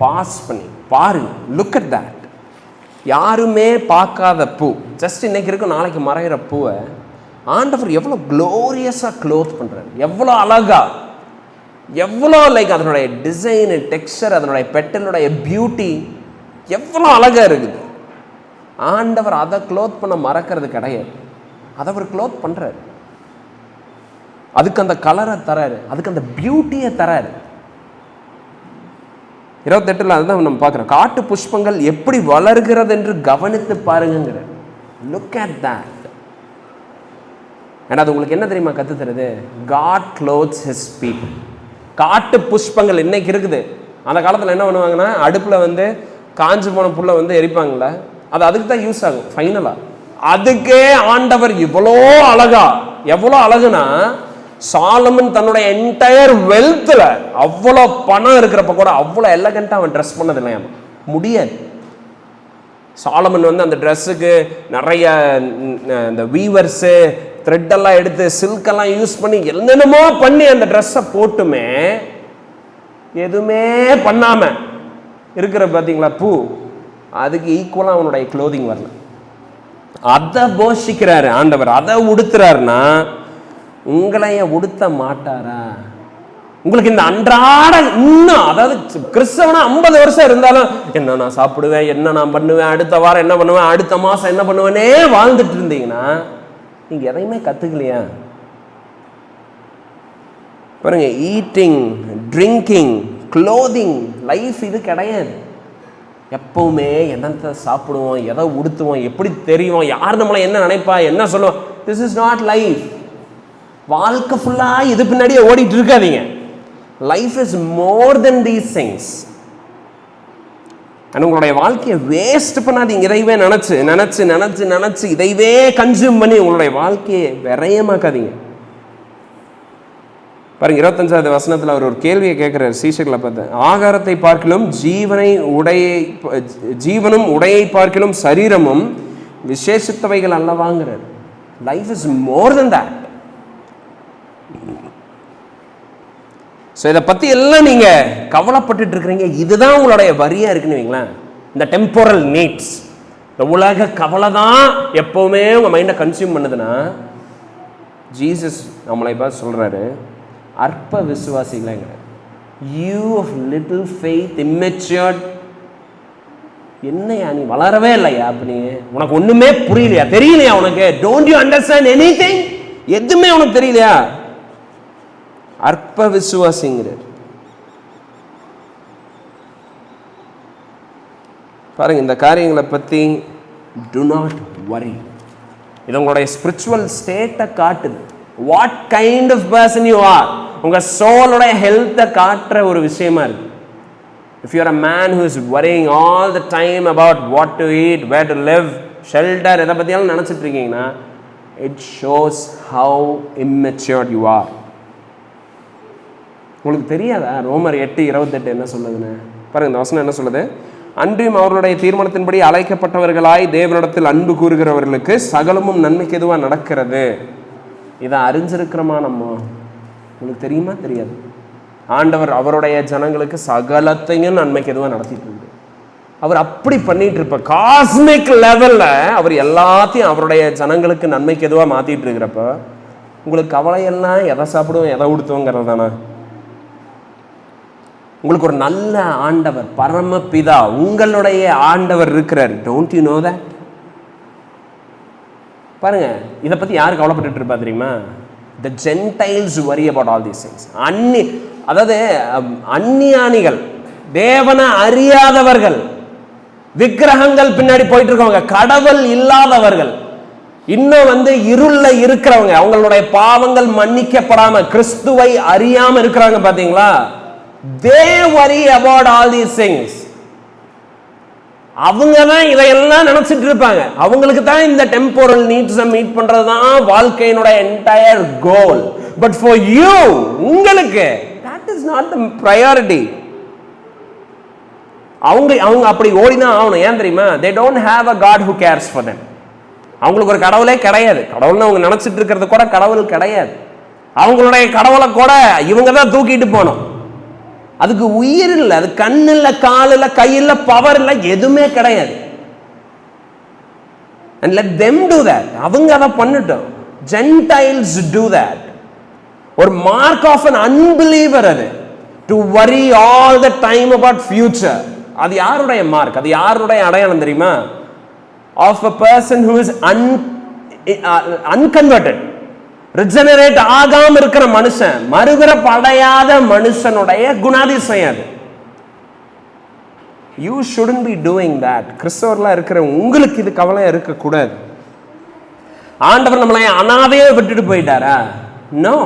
பாஸ் பண்ணி பாருங்கள், லுக் அட் தட். யாருமே பார்க்காத பூ, ஜஸ்ட் இன்னைக்கு இருக்கும் நாளைக்கு மறைகிற பூவை ஆண்டவர் எவ்வளோ க்ளோரியஸாக க்ளோத் பண்ணுறாரு, எவ்வளோ அழகா, எவ்வளோ லைக் அதனுடைய டிசைனு, டெக்ஸ்சர், அதனுடைய பெட்டலுடைய பியூட்டி எவ்வளோ அழகாக இருக்குது. ஆண்டவர் அதை க்ளோத் பண்ண மறக்கிறது கிடையாது. அதை அவர் க்ளோத் பண்ணுறாரு. அதுக்கு அந்த கலரை தராரு, அதுக்கு அந்த பியூட்டியை தராரு. 28 அதுதான் நம்ம பார்க்குறோம். காட்டு புஷ்பங்கள் எப்படி வளர்கிறது என்று கவனித்து பாருங்கிற. Look at that. ஏன்னா அது உங்களுக்கு என்ன தெரியுமா கற்று தருது? God clothes his people. காட்டு புஷ்பங்கள் இன்னைக்கு இருக்குது. அந்த காலத்தில் என்ன பண்ணுவாங்கன்னா, அடுப்பில் காஞ்சு போன புல்லை எரிப்பாங்களே, அது அதுக்கு தான் யூஸ் ஆகும் ஃபைனலாக. அதுக்கே ஆண்டவர் இவ்வளோ அழகா, எவ்வளோ அழகுனா, சாலமன் தன்னுடைய என்டையர் வெல்த்தில் அவ்வளோ பணம் இருக்கிறப்ப கூட அவ்வளோ எலகண்ட்டாக அவன் ட்ரெஸ் பண்ணது இல்லையா? முடியாது. சாலமன் அந்த ட்ரெஸ்ஸுக்கு நிறைய இந்த வீவர்ஸு, த்ரெட்டெல்லாம் எடுத்து சில்கெல்லாம் யூஸ் பண்ணி என்னென்னமோ பண்ணி அந்த ட்ரெஸ்ஸை போட்டுமே எதுவுமே பண்ணாமல் இருக்கிற பார்த்தீங்களா பூ, அதுக்கு ஈக்குவலாக அவனுடைய க்ளோதிங் வரல. அதை போஷிக்கிறாரு ஆண்டவர், அதை உடுத்துறாருன்னா உங்களைய உடுத்த மாட்டாரா? உங்களுக்கு இந்த அன்றாட இன்னும், அதாவது கிறிஸ்தவனா 50 வருஷம் இருந்தாலும் என்ன நான் சாப்பிடுவேன், என்ன நான் பண்ணுவேன், அடுத்த வாரம் என்ன பண்ணுவேன், அடுத்த மாதம் என்ன பண்ணுவேனே வாழ்ந்துட்டு இருந்தீங்கன்னா நீங்கள் எதையுமே கற்றுக்கலையா? பாருங்க, ஈட்டிங், ட்ரிங்கிங், க்ளோதிங், லைஃப் இது கிடையாது. எப்பவுமே என்னத்தை சாப்பிடுவோம், எதை உடுத்துவோம், எப்படி தெரியும், யார் நம்மளை என்ன நினைப்பா, என்ன சொல்லுவோம், திஸ் இஸ் நாட் லைஃப். வாழ்க்கை ஃபுல்லாக இது பின்னாடியே ஓடிட்டு இருக்காதீங்க. Life is more then these things. உங்களுடைய வாழ்க்கையை வேஸ்ட் பண்ணாதீங்க. இதைவே நினச்சி நினச்சி நினச்சி நினச்சி இதைவே கன்சியூம் பண்ணி உங்களுடைய வாழ்க்கையை விரயமாக்காதீங்க. பாருங்க, 25வது வசனத்தில் அவர் ஒரு கேள்வியை கேட்குறாரு சீஷர்களை பார்த்து. ஆகாரத்தை பார்க்கிலும் ஜீவனும் உடையை பார்க்கிலும் சரீரமும் விசேஷித்தவைகள் அல்லவாங்கிறார். Life is more than that. So இதை பற்றி எல்லாம் நீங்கள் கவலைப்பட்டு இருக்கிறீங்க. இதுதான் உங்களுடைய வரியாக இருக்குன்னு வைங்களேன். இந்த டெம்போரல் நீட்ஸ், இந்த உலக கவலை தான் எப்போவுமே உங்கள் மைண்டை கன்சியூம் பண்ணுதுன்னா, ஜீசஸ் நம்மளை பார்த்து சொல்கிறாரு, அற்ப விசுவாசிகளைங்க, you of little faith, immatured. என்னையா நீ வளரவே இல்லையா? அப்படி உனக்கு ஒன்றுமே புரியலையா, தெரியலையா உனக்கு? Don't you understand anything? எதுவுமே உனக்கு தெரியலையா? அற்ப விசுவாசிங்கிறார். பாருங்க, இந்த காரியங்களை பற்றி டு நாட் வரி. இது உங்களுடைய ஸ்பிரிச்சுவல் ஸ்டேட்டை காட்டுது. What kind of person you are, உங்க சோலோட ஹெல்த்தை காட்டுற ஒரு விஷயமா இருக்கு. If you are a man who is worrying all the time about what to eat, where to live, shelter, எதை பற்றியாலும் நினச்சிட்டு இருக்கீங்கன்னா, it shows how immatured you are. உங்களுக்கு தெரியாதா ரோமர் 8:28 என்ன சொல்லுதுன்னு? பாருங்க, இந்த வசனம் என்ன சொல்லுது? அன்றியும் அவர்களுடைய தீர்மானத்தின்படி அழைக்கப்பட்டவர்களாய் தேவனிடத்தில் அன்பு கூறுகிறவர்களுக்கு சகலமும் நன்மைக்கு எதுவாக நடக்கிறது. இதை அறிஞ்சிருக்கிறோமா நம்ம? உங்களுக்கு தெரியுமா? தெரியாது. ஆண்டவர் அவருடைய ஜனங்களுக்கு சகலத்தையும் நன்மைக்கு எதுவாக நடத்திட்டு இருக்கு. அவர் அப்படி பண்ணிட்டு இருப்பார். காஸ்மிக் லெவல்ல அவர் எல்லாத்தையும் அவருடைய ஜனங்களுக்கு நன்மைக்கு எதுவாக மாத்திட்டு இருக்கிறப்ப உங்களுக்கு கவலையெல்லாம் எதை சாப்பிடுவோம் எதை உடுத்துவோங்கிறது தானே. உங்களுக்கு ஒரு நல்ல ஆண்டவர், பரமபிதா, உங்களுடைய ஆண்டவர் இருக்கிறார். Don't you know that? பாருங்க, இதை பத்தி யாரு கவலைப்பட்டு இருப்பா தெரியுமா? The Gentiles worry about all these things. அதாவது அந்நியானிகள், தேவனை அறியாதவர்கள், விக்கிரகங்கள் பின்னாடி போயிட்டு இருக்கவங்க, கடவுள் இல்லாதவர்கள், இன்னும் இருள்ல இருக்கிறவங்க, அவங்களுடைய பாவங்கள் மன்னிக்கப்படாம கிறிஸ்துவை அறியாம இருக்கிறாங்க பாத்தீங்களா? They worry about all these things. அவங்க தான் இதையெல்லாம் நினைச்சிட்டு இருப்பாங்க. அவங்களுக்கு தான் இந்த டெம்போரல் நீட்ஸை மீட் பண்றது தான் வாழ்க்கையினுடைய entire goal. But for you, உங்களுக்கு that is not the priority. அவங்க அப்படி ஓடிதான் ஆகணும். ஏன் தெரியுமா? They don't have a God who cares for them. அவங்களுக்கு ஒரு கடவுளே கிடையாது. கடவுள்னு அவங்க நினைச்சிட்டு இருக்கிறது கூட கடவுள் கிடையாது. அவங்களுடைய கடவுளை கூட இவங்க தான் தூக்கிட்டு போனோம். அதுக்கு உயிர் இல்லை, அது கண்ணு இல்லை, கால் இல்லை, கை இல்லை, பவர் இல்லை, எதுவுமே கிடையாது. And let them do that. அவங்க அதை பண்ணட்டும். Gentiles do that. ஒரு மார்க் ஆஃப் an unbeliever அது, to worry all the time about future. அது யாருடைய மார்க்? அது யாருடைய அடையாளம் தெரியுமா? Of a person who is unconverted, ரிஜெனரேட் ஆகாம இருக்கிற மனுஷன், மறுபிறப்படையாத மனுஷனுடைய குணாதிசயம் அது. You shouldn't be doing that. கிறிஸ்தவர்களா இருக்கிற உங்களுக்கு இது கவலையா இருக்கக்கூடாது. ஆண்டவர் நம்மளை அனாதையே விட்டுட்டு போயிட்டாரா? நோ.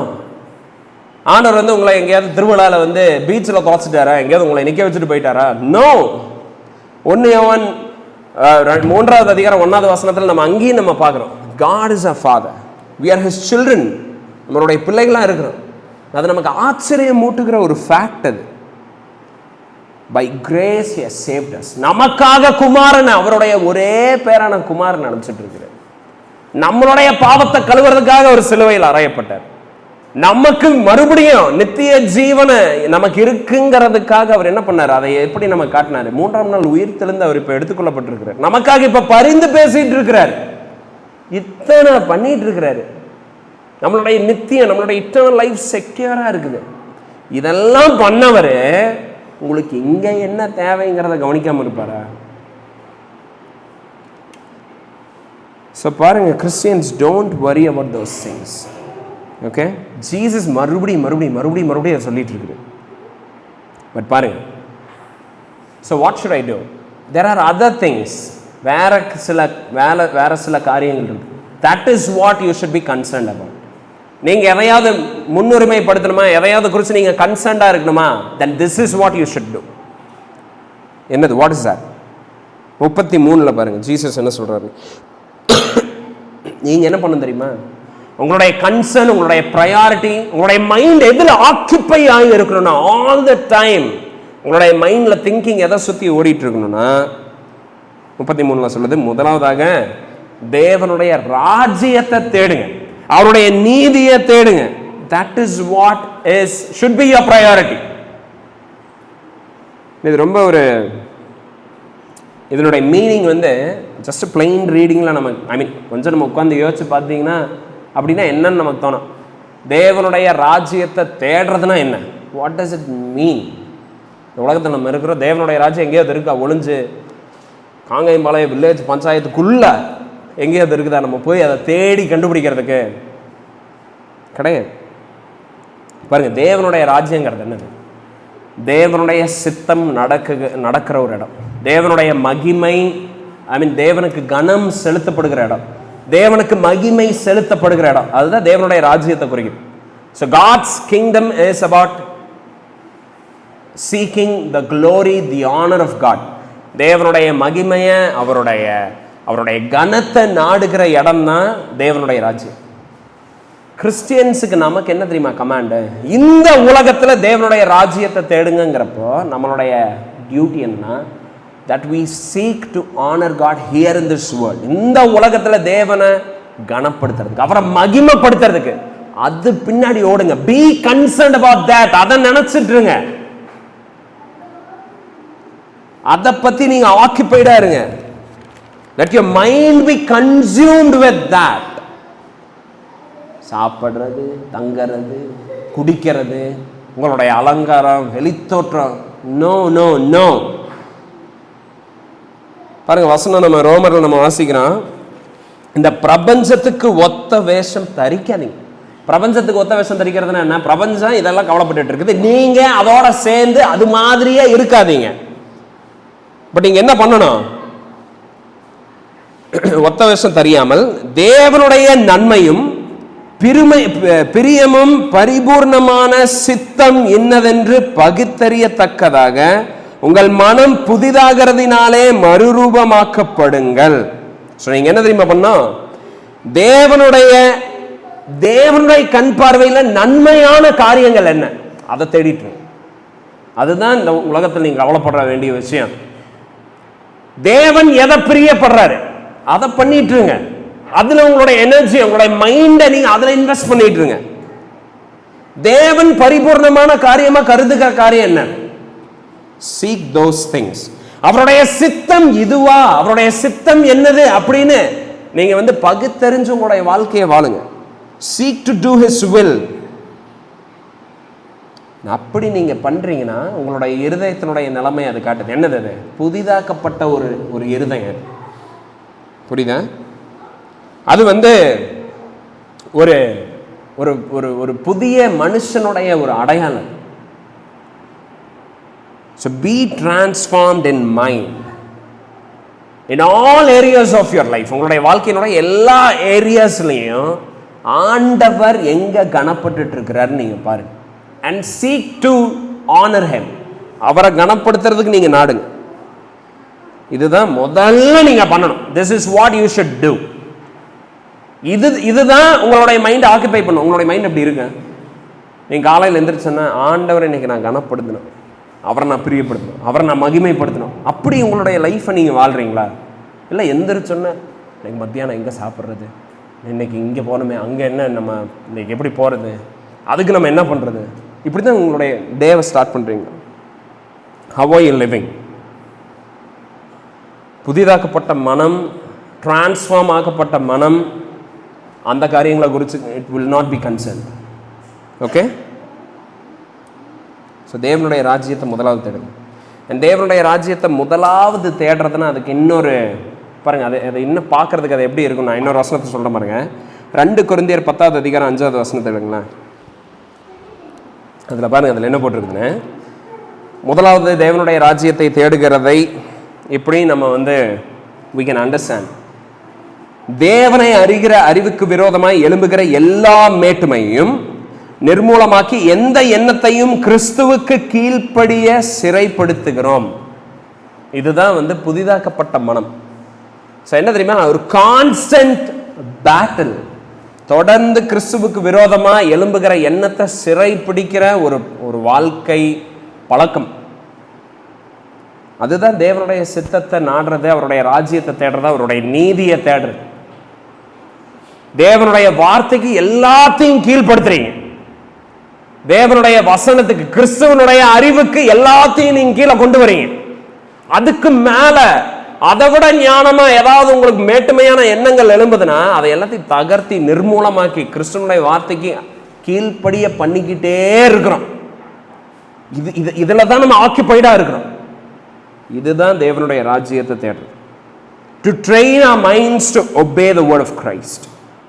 ஆண்டவர் உங்களை எங்கேயாவது திருவிழாவில் பீச்சில் தொலைச்சிட்டாரா? எங்கேயாவது உங்களை நிற்க வச்சுட்டு போயிட்டாரா? நோ. 1 யோவான் 3வது அதிகாரம் 1வது வசனத்தில் நம்ம அங்கேயும் நம்ம பார்க்குறோம். God is our Father. We are His children. நம்மளுடைய பிள்ளைகளாக இருக்கிறோம். அது நமக்கு ஆச்சரியம் மூட்டுகிற ஒரு ஃபேக்ட் அது. By grace He has saved us. நமக்காக குமாரன், அவருடைய ஒரே பேரான குமாரன் அனுப்பிச்சிட்டு இருக்கிறார். நம்மளுடைய பாவத்தை கழுவுறதுக்காக ஒரு சிலுவையில் அறையப்பட்டார். நமக்கு மறுபடியும் நித்திய ஜீவனை நமக்கு இருக்குங்கிறதுக்காக அவர் என்ன பண்ணார்? அதை எப்படி நம்ம காட்டினாரு? 3ஆம் நாள் உயிர் தெளிந்து அவர் இப்ப எடுத்துக்கொள்ளப்பட்டிருக்கிறார். நமக்காக இப்ப பரிந்து பேசிட்டு இருக்கிறார். இத்தனை பண்ணிட்டு இருக்கிறாரு. நம்மளுடைய நித்தியம், நம்மளுடைய இட்டர்னல் லைஃப் செக்யூரா இருக்குது. இதெல்லாம் பண்ணவர் உங்களுக்கு இங்க என்ன தேவைங்கிறத கவனிக்காம இருப்பாரா? So பாருங்க, Christians don't worry about those things. Okay, Jesus மறுபடியும் சொல்லிட்டு இருக்குது. பட் பாருங்க, so what should I do? There are other things. வேற சில காரியங்கள் இருக்கு. That is what you should be concerned about. நீங்க எதையாவது முன்னுரிமைப்படுத்தணுமா, எதையாவது குறித்து நீங்க கன்சர்ன்டா இருக்கணுமா, then this is what you should do. என்னது? what is that? 33ல பாருங்க, ஜீசஸ் என்ன சொல்றாரு. நீங்க என்ன பண்ணணும் தெரியுமா? உங்களுடைய கன்சர்ன், உங்களுடைய ப்ரையாரிட்டி, உங்களுடைய மைண்ட் எதுல ஆக்கியபை ஆகி இருக்கணும்னா, ஆல் த டைம் உங்களுடைய மைண்ட்ல திங்கிங் எதை சுத்தி ஓடிட்டு இருக்கணும்னா, 33ல சொல்லுது, முதலாவதாக தேவனுடைய ராஜ்யத்தை தேடுங்க, அவருடைய நீதியை தேடுங்க. That is what should be your priority. இது ரொம்ப ஒரு இதனுடைய மீனிங் ஜஸ்ட் பிளைன் ரீடிங்ல நம்ம கொஞ்சம் நம்ம உட்காந்து யோசிச்சு பார்த்தீங்கன்னா அப்படின்னா என்னன்னு நமக்கு தோணும். தேவனுடைய ராஜ்யத்தை தேடுறதுனா என்ன? What does it mean? உலகத்தில் நம்ம இருக்கிறோம், தேவனுடைய ராஜ்யம் எங்கேயாவது இருக்கா? ஒளிஞ்சு காங்கேயம்பாளையம் வில்லேஜ் பஞ்சாயத்துக்குள்ள எங்கேயாவது இருக்குதா? நம்ம போய் அதை தேடி கண்டுபிடிக்கிறதுக்கு கிடையாது. பாருங்க, தேவனுடைய ராஜ்யங்கிறது என்னது? தேவனுடைய சித்தம் நடக்கிற ஒரு இடம், தேவனுடைய மகிமை, தேவனுக்கு கனம் செலுத்தப்படுகிற இடம், தேவனுக்கு மகிமை செலுத்தப்படுகிற இடம், அதுதான் தேவனுடைய ராஜ்யத்தை குறிக்குது. So God's kingdom is about seeking the glory, the honor of God. தேவனுடைய மகிமையை, அவருடைய கனத்தை நாடுகிற இடம் தான் தேவனுடைய ராஜ்யம். கிறிஸ்டியன்ஸுக்கு நமக்கு என்ன தெரியுமா கமாண்டு? இந்த உலகத்துல தேவனுடைய ராஜ்யத்தை தேடுங்கிறப்போ நம்மளுடைய டியூட்டி என்ன? that we seek to honor God here in this world. இந்த உலகத்துல தேவனை கனப்படுத்துறதுக்கு, அவரை மகிமைப்படுத்துறதுக்கு, அது பின்னாடி ஓடுங்க. be concerned about that. அதை நினைச்சிட்டு இருங்க. அதை பத்தி நீங்க ஆக்கிபைடா இருங்க. Let your mind be consumed with that. சாப்பிடுறது, தங்கறது, குடிக்கிறது, உங்களுடைய அலங்காரம், வெளித்தோற்றம், நோ நோ நோ. பாருங்க வசனம் நம்ம ரோமர்ல நம்ம வாசிக்கிறோம், இந்த பிரபஞ்சத்துக்கு ஒத்த வேஷம் தரிக்காதீங்க. பிரபஞ்சத்துக்கு ஒத்த வேஷம் தரிக்கிறதுனா என்ன? பிரபஞ்சம் இதெல்லாம் கவலைப்பட்டு இருக்குது, நீங்க அதோட சேர்ந்து அது மாதிரியே இருக்காதீங்க. பட் நீங்க என்ன பண்ணணும்? ஒத்த வேஷம் தெரியாமல் தேவனுடைய நன்மையும் பிரியமும் பரிபூர்ணமான சித்தம் இன்னதென்று பகுத்தறியத்தக்கதாக உங்கள் மனம் புதிதாகிறதினாலே மறுரூபமாக்கப்படுங்கள். நீங்க என்ன தெரியுமா பண்ணோம்? தேவனுடைய கண் பார்வையில நன்மையான காரியங்கள் என்ன, அதை தேடிட்டு. அதுதான் இந்த உலகத்தில் நீங்க கவலைப்பட வேண்டிய விஷயம். தேவன் எதை பிரியப்படுறாரு அதை பண்ணிட்டுருங்க. அதுல உங்களுடைய எனர்ஜி, உங்களுடைய மைண்டை நீங்க அதுல இன்வெஸ்ட் பண்ணிட்டுருங்க. தேவன் பரிபூர்ணமான காரியமா கருதுகிற காரியம் என்ன? Seek those things. அவருடைய சித்தம் இதுவா, அவருடைய சித்தம் என்னது அப்படின்னு நீங்க பகுத்தறிஞ்சு உங்களுடைய வாழ்க்கையை வாழுங்க. Seek to do his will. அப்படி நீங்க பண்றீங்கன்னா உங்களுடைய இருதயத்தினுடைய நிலைமை அது காட்டுது. என்னது அது? புதிதாக்கப்பட்ட ஒரு இருதயம். புரியுதா? அது ஒரு ஒரு ஒரு புதிய மனுஷனுடைய ஒரு அடையாளம். So be transformed in mind in all areas of your life. உங்களுடைய வாழ்க்கையினுடைய எல்லா ஏரியாஸ்லையும் ஆண்டவர் எங்க கனப்பட்டு இருக்கிறார் நீங்க பாருங்க. And seek to honor him. அவரை கனப்படுத்துறதுக்கு நீங்க நாடுங்க. இதுதான் முதல்ல நீங்க பண்ணணும். This is what you should do. இதுதான் உங்களுடைய மைண்ட் ஆக்குபை பண்ணும். உங்களுடைய மைண்ட் எப்படி இருக்கு? நீங்க காலையில் எந்திரிச்சோன்னா ஆண்டவரை இன்னைக்கு நான் கனப்படுத்தணும், அவரை நான் பிரியப்படுத்தணும், அவரை நான் மகிமைப்படுத்தணும், அப்படி உங்களுடைய லைஃப்பை நீங்க வாழ்றீங்களா? இல்லை எந்திரிச்சோன்னா இன்னைக்கு மத்தியானம் எங்கே சாப்பிட்றது, இன்னைக்கு இங்கே போகணுமே, அங்கே என்ன, நம்ம இன்னைக்கு எப்படி போகிறது, அதுக்கு நம்ம என்ன பண்ணுறது, இப்படி தான் உங்களுடைய டேவை ஸ்டார்ட் பண்ணுறீங்க. How are you living? புதிதாக்கப்பட்ட மனம், டிரான்ஸ்ஃபார்ம் ஆக்கப்பட்ட மனம், அந்த காரியங்களை குறித்து it will not be concern. Okay? So தேவனுடைய ராஜ்யத்தை முதலாவது தேடுங்க. தேவனுடைய ராஜ்யத்தை முதலாவது தேடுறதுன்னா அதுக்கு இன்னொரு பாருங்க, அதை இன்னும் பார்க்கறதுக்கு அது எப்படி இருக்கும். நான் இன்னொரு வசனத்தை சொல்கிறேன் பாருங்க. 2 கொரிந்தியர் 10வது அதிகாரம் 5வது வசனத்தை எடுங்களேன். அதில் பாருங்க, அதில் என்ன போட்டிருக்குன்னு, முதலாவது தேவனுடைய ராஜ்யத்தை தேடுகிறதை இப்படி நம்ம we can understand. தேவனை அறிகிற அறிவுக்கு விரோதமாய் எழும்புகிற எல்லா மேட்டுமையும் நிர்மூலமாக்கி எந்த எண்ணத்தையும் கிறிஸ்துவுக்கு கீழ்ப்படிய சிறைப்படுத்துகிறோம். இதுதான் புதிதாக்கப்பட்ட மனம். என்ன தெரியுமா? ஒரு கான்ஸ்டன்ட் பேட்டில், தொடர்ந்து கிறிஸ்துவுக்கு விரோதமா எழும்புகிற எண்ணத்தை சிறை பிடிக்கிற ஒரு வாழ்க்கை பழக்கம். அதுதான் தேவனுடைய சித்தத்தை நாடுறது, அவருடைய ராஜ்யத்தை தேடுறது, அவருடைய நீதியை தேடுறது. தேவனுடைய வார்த்தைக்கு எல்லாத்தையும் கீழ்படுத்துறீங்க. தேவனுடைய வசனத்துக்கு, கிறிஸ்துவனுடைய அறிவுக்கு எல்லாத்தையும் நீங்க கீழே கொண்டு வரீங்க. அதுக்கு மேல அதை விட ஞானமா ஏதாவது உங்களுக்கு மேட்டுமையான எண்ணங்கள் எழும்புதுன்னா அதை எல்லாத்தையும் தகர்த்தி நிர்மூலமாக்கி கிறிஸ்துவனுடைய வார்த்தைக்கு கீழ்ப்படிய பண்ணிக்கிட்டே இருக்கிறோம். இதுல தான் நம்ம ஆக்கிபைடா இருக்கிறோம். இதுதான் தேவனுடைய ராஜ்யத்தை தேடுறது. To train our minds to obey the word of Christ.